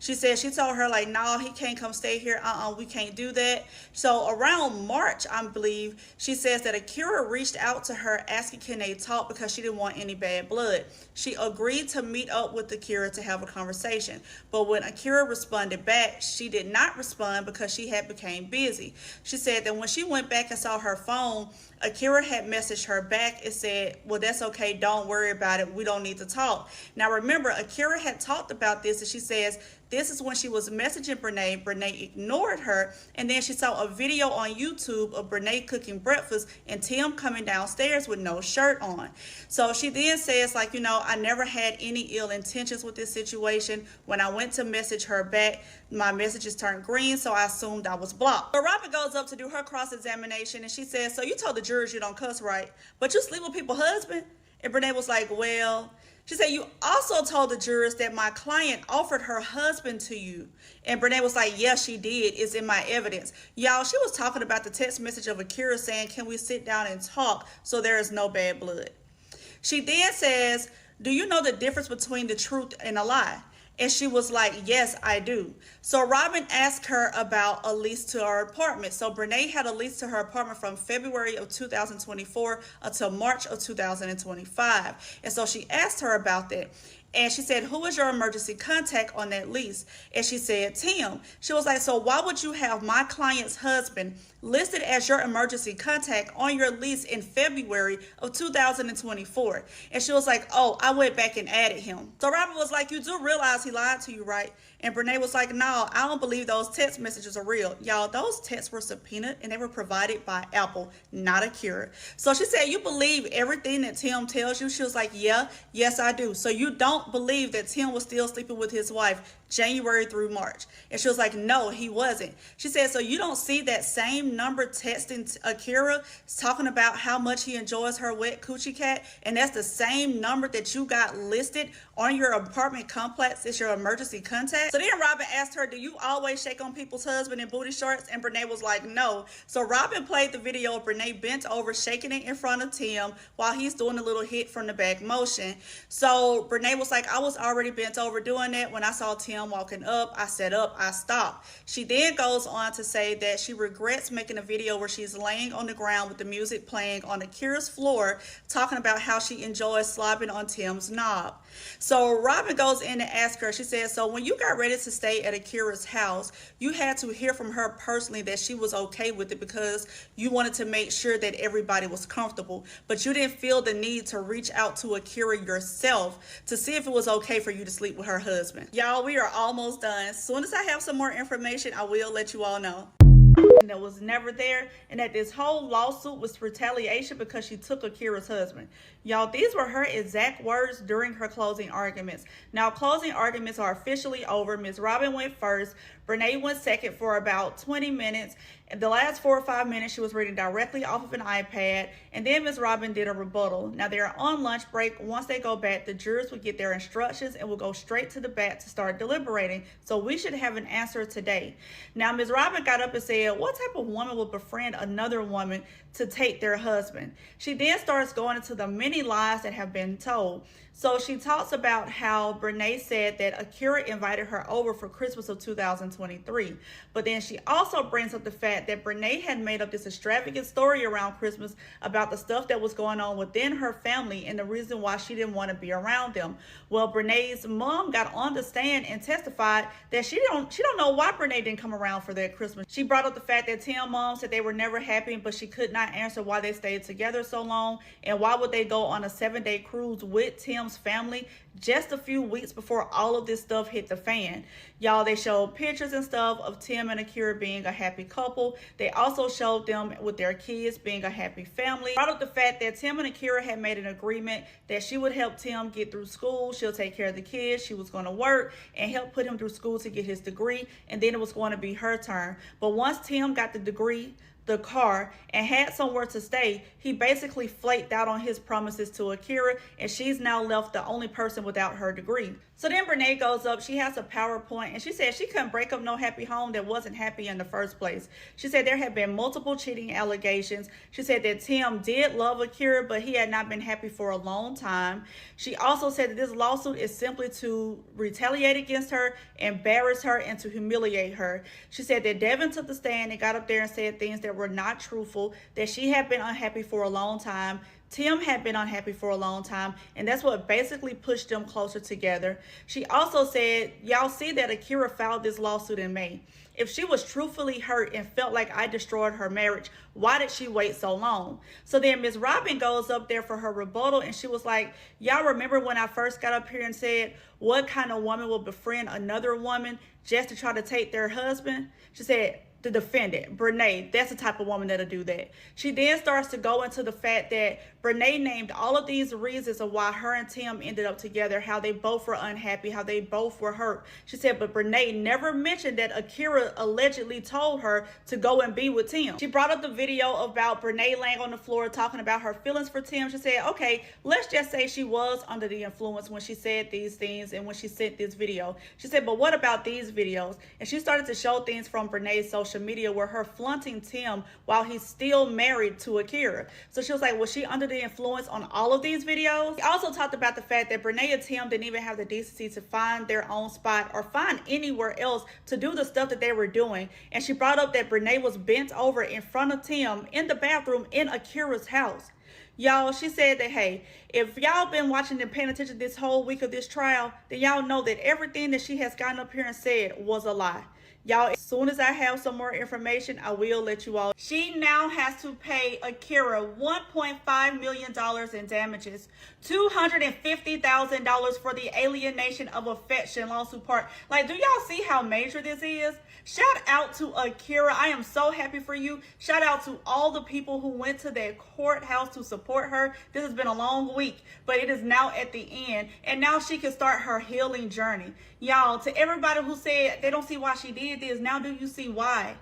She said she told her, like, no, he can't come stay here. We can't do that. So around March, I believe, she says that Akira reached out to her asking can they talk because she didn't want any bad blood. She agreed to meet up with Akira to have a conversation. But when Akira responded back, she did not respond because she had became busy. She said that when she went back and saw her phone, Akira had messaged her back and said, well, that's okay. Don't worry about it. We don't need to talk. Now, remember, Akira had talked about this, and she says this is when she was messaging Brenay. Brenay ignored her, and then she saw a video on YouTube of Brenay cooking breakfast and Tim coming downstairs with no shirt on. So she then says, like, you know, I never had any ill intentions with this situation. When I went to message her back, my messages turned green, so I assumed I was blocked. But Robin goes up to do her cross-examination, and she says, so you told the jurors you don't cuss, right? But you sleep with people's husband? And Brenay was like, well... She said, you also told the jurors that my client offered her husband to you. And Brenay was like, yes, she did. It's in my evidence. Y'all, she was talking about the text message of Akira saying, can we sit down and talk so there is no bad blood? She then says, do you know the difference between the truth and a lie? And she was like, yes, I do. So Robin asked her about a lease to her apartment. So Brenay had a lease to her apartment from February of 2024 until March of 2025. And so she asked her about that. And she said, who is your emergency contact on that lease? And she said, Tim. She was like, so why would you have my client's husband listed as your emergency contact on your lease in February of 2024? And she was like, oh, I went back and added him. So Robin was like, you do realize he lied to you, right? And Brenay was like, no, I don't believe those text messages are real. Y'all, those texts were subpoenaed and they were provided by Apple, not Akira. So she said, you believe everything that Tim tells you? She was like, yeah, yes, I do. So you don't believe that Tim was still sleeping with his wife January through March? And she was like, no, he wasn't. She said, so you don't see that same number texting Akira talking about how much he enjoys her wet coochie cat? And that's the same number that you got listed on your apartment complex as your emergency contact? So then Robin asked her, do you always shake on people's husband in booty shorts? And Brenay was like, no. So Robin played the video of Brenay bent over, shaking it in front of Tim while he's doing a little hit from the back motion. So Brenay was like, I was already bent over doing that. When I saw Tim walking up, I sat up, I stopped. She then goes on to say that she regrets making a video where she's laying on the ground with the music playing on Akira's floor, talking about how she enjoys slobbing on Tim's knob. So Robin goes in and asks her, she says, so when you got ready to stay at Akira's house, you had to hear from her personally that she was okay with it because you wanted to make sure that everybody was comfortable, but you didn't feel the need to reach out to Akira yourself to see if it was okay for you to sleep with her husband. Y'all, we are almost done. As soon as I have some more information, I will let you all know. That was never there, and that this whole lawsuit was retaliation because she took Akira's husband. Y'all, these were her exact words during her closing arguments. Now, closing arguments are officially over. Ms. Robin went first. Brenay went second for about 20 minutes. In the last 4 or 5 minutes, she was reading directly off of an iPad, and then Ms. Robin did a rebuttal. Now, they're on lunch break. Once they go back, the jurors will get their instructions and will go straight to the back to start deliberating. So we should have an answer today. Now, Ms. Robin got up and said, what type of woman would befriend another woman to take their husband? She then starts going into the many lies that have been told. So she talks about how Brenay said that Akira invited her over for Christmas of 2023. But then she also brings up the fact that Brenay had made up this extravagant story around Christmas about the stuff that was going on within her family and the reason why she didn't want to be around them. Well, Brenay's mom got on the stand and testified that she don't know why Brenay didn't come around for that Christmas. She brought up the fact that Tim's mom said they were never happy, but she could not answer why they stayed together so long, and why would they go on a 7-day cruise with Tim's family just a few weeks before all of this stuff hit the fan. Y'all, they showed pictures and stuff of Tim and Akira being a happy couple. They also showed them with their kids being a happy family. Brought up the fact that Tim and Akira had made an agreement that she would help Tim get through school. She'll take care of the kids. She was going to work and help put him through school to get his degree, and then it was going to be her turn. But once Tim got the degree, the car, and had somewhere to stay, he basically flaked out on his promises to Akira, and she's now left the only person without her degree. So then Brenay goes up, she has a PowerPoint, and she said she couldn't break up no happy home that wasn't happy in the first place. She said there had been multiple cheating allegations. She said that Tim did love Akira, but he had not been happy for a long time. She also said that this lawsuit is simply to retaliate against her, embarrass her, and to humiliate her. She said that Devin took the stand and got up there and said things that were not truthful, that she had been unhappy for a long time. Tim had been unhappy for a long time, and that's what basically pushed them closer together. She also said, y'all see that Akira filed this lawsuit in May. If she was truthfully hurt and felt like I destroyed her marriage, why did she wait so long? So then Miss Robin goes up there for her rebuttal, and she was like, y'all remember when I first got up here and said, what kind of woman will befriend another woman just to try to take their husband? She said, the defendant, Brenay, that's the type of woman that'll do that. She then starts to go into the fact that Brenay named all of these reasons of why her and Tim ended up together, how they both were unhappy, how they both were hurt. She said, but Brenay never mentioned that Akira allegedly told her to go and be with Tim. She brought up the video about Brenay laying on the floor talking about her feelings for Tim. She said, okay, let's just say she was under the influence when she said these things and when she sent this video. She said, but what about these videos? And she started to show things from Brenay's social media where her flaunting Tim while he's still married to Akira. So she was like, was she under the influence on all of these videos? She also talked about the fact that Brenay and Tim didn't even have the decency to find their own spot or find anywhere else to do the stuff that they were doing. And she brought up that Brenay was bent over in front of Tim in the bathroom in Akira's house. Y'all, she said that, hey, if y'all been watching and paying attention this whole week of this trial, then y'all know that everything that she has gotten up here and said was a lie. Y'all, as soon as I have some more information, I will let you all. She now has to pay Akira $1.5 million in damages, $250,000 for the alienation of affection lawsuit part. Like, do y'all see how major this is? Shout out to Akira. I am so happy for you. Shout out to all the people who went to that courthouse to support her. This has been a long week, but it is now at the end, and now she can start her healing journey. Y'all, to everybody who said they don't see why she did this, now do you see why?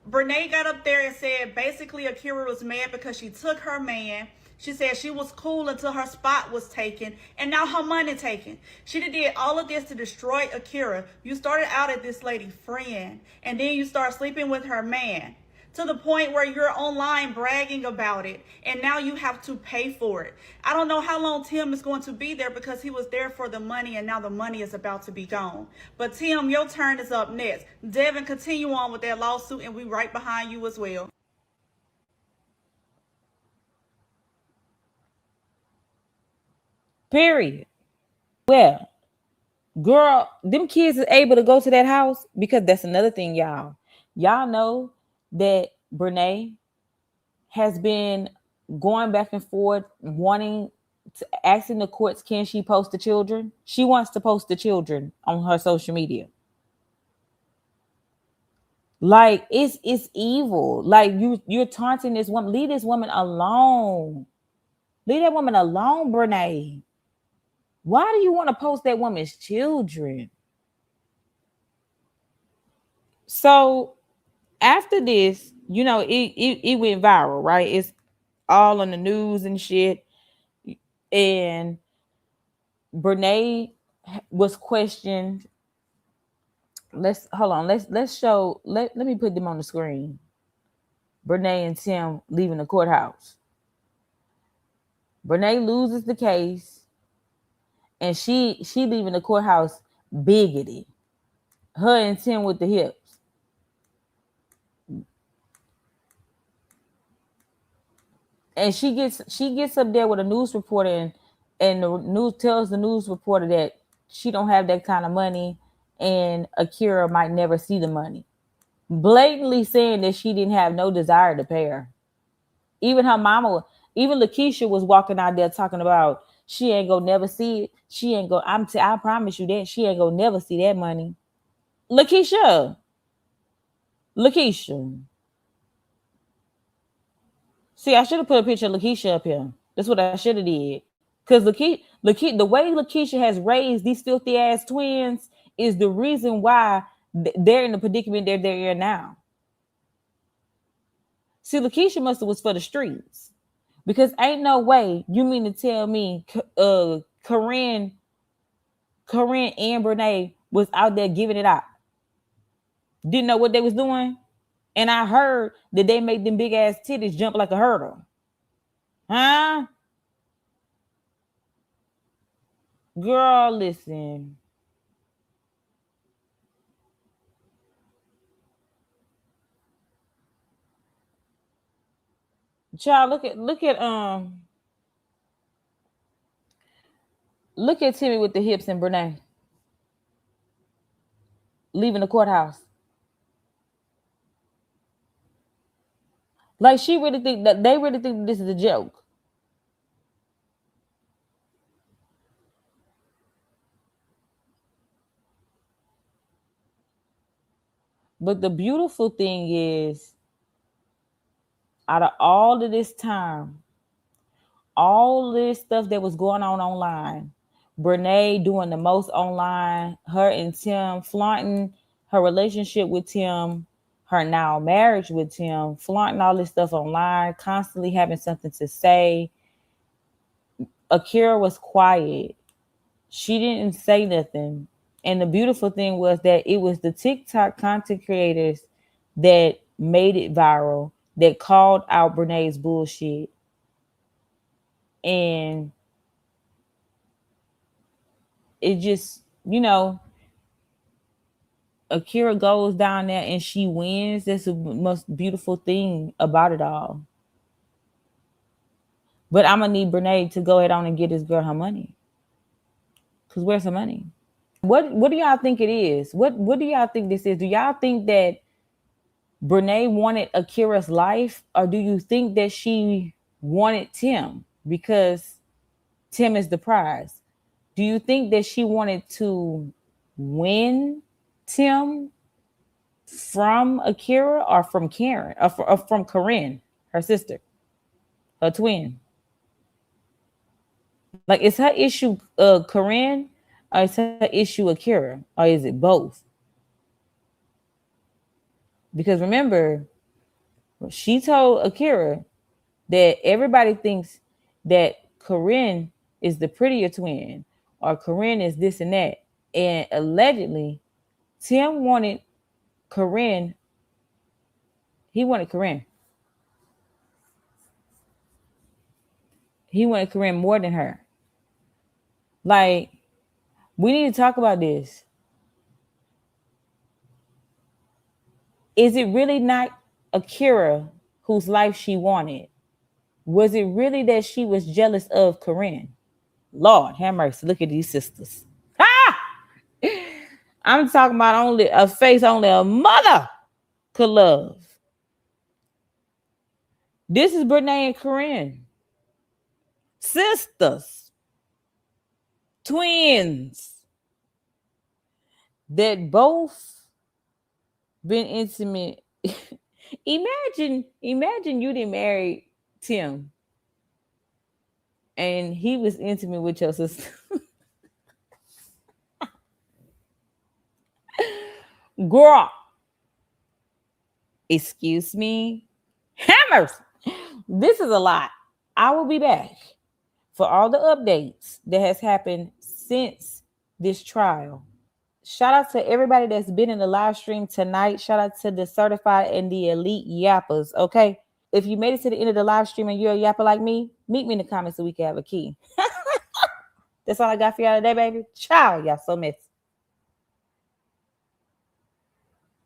Brenay got up there and said basically Akira was mad because she took her man. She said she was cool until her spot was taken, and now her money taken. She did all of this to destroy Akira. You started out as this lady friend, and then you start sleeping with her man, to the point where you're online bragging about it, and now you have to pay for it. I don't know how long Tim is going to be there because he was there for the money, and now the money is about to be gone. But Tim, your turn is up next. Devin, continue on with that lawsuit, and we right behind you as well. Period. Well, girl, them kids is able to go to that house because that's another thing, y'all. Y'all know that Brenay has been going back and forth, asking the courts, can she post the children? She wants to post the children on her social media. Like, it's evil. Like, you're taunting this woman. Leave this woman alone. Leave that woman alone, Brenay. Why do you want to post that woman's children? So after this, you know, it went viral, right? It's all on the news and shit. And Brenay was questioned. Let's show. Let me put them on the screen. Brenay and Tim leaving the courthouse. Brenay loses the case. And she leaving the courthouse bigoted. Her and Tim with the hips. And she gets up there with a news reporter, and the news tells the news reporter that she don't have that kind of money, and Akira might never see the money. blatantly saying that she didn't have no desire to pay her. Even her mama, even Lakeisha was walking out there talking about she ain't gonna never see it. She ain't gonna. I promise you that she ain't gonna never see that money. Lakeisha, Lakeisha. See, I should have put a picture of Lakeisha up here. That's what I should have did. Because the way Lakeisha has raised these filthy ass twins is the reason why they're in the predicament they're in now. See, Lakeisha must have was for the streets. Because ain't no way you mean to tell me Corinne and Brenay was out there giving it out. Didn't know what they was doing. And I heard that they made them big ass titties jump like a hurdle. Huh? Girl, listen. Child, look at Timmy with the hips and Brenay leaving the courthouse. Like she really think that they really think this is a joke. But the beautiful thing is, out of all of this time, all this stuff that was going on online, Brenay doing the most online, her and Tim flaunting her relationship with Tim, her now marriage with Tim, flaunting all this stuff online, constantly having something to say. Akira was quiet. She didn't say nothing. And the beautiful thing was that it was the TikTok content creators that made it viral, that called out Brenay's bullshit. And it just, Akira goes down there and she wins. That's the most beautiful thing about it all. But I'm gonna need Brenay to go ahead on and get this girl her money. Cause where's her money? What do y'all think it is? What do y'all think this is? Do y'all think that Brenay wanted Akira's life, or do you think that she wanted Tim because Tim is the prize? Do you think that she wanted to win Tim from Akira or from Karen or from Corinne, her sister, her twin? Like, is her issue Corinne, or is her issue Akira, or is it both? Because remember, she told Akira that everybody thinks that Corinne is the prettier twin, or Corinne is this and that. And allegedly, Tim wanted Corinne. He wanted Corinne. He wanted Corinne more than her. Like, we need to talk about this. Is it really not Akira whose life she wanted? Was it really that she was jealous of Corinne? Lord have mercy. Look at these sisters. Ah! I'm talking about only a face only a mother could love. This is Brenay and Corinne. Sisters. Twins. That both been intimate. Imagine you didn't marry Tim and he was intimate with your sister. Girl, excuse me. Hammers. This is a lot. I will be back for all the updates that has happened since this trial. Shout out to everybody that's been in the live stream tonight. Shout out to the certified and the elite yappers. Okay. If you made it to the end of the live stream and you're a yapper like me, meet me in the comments so we can have a key. That's all I got for y'all today, baby. Ciao, y'all so messy.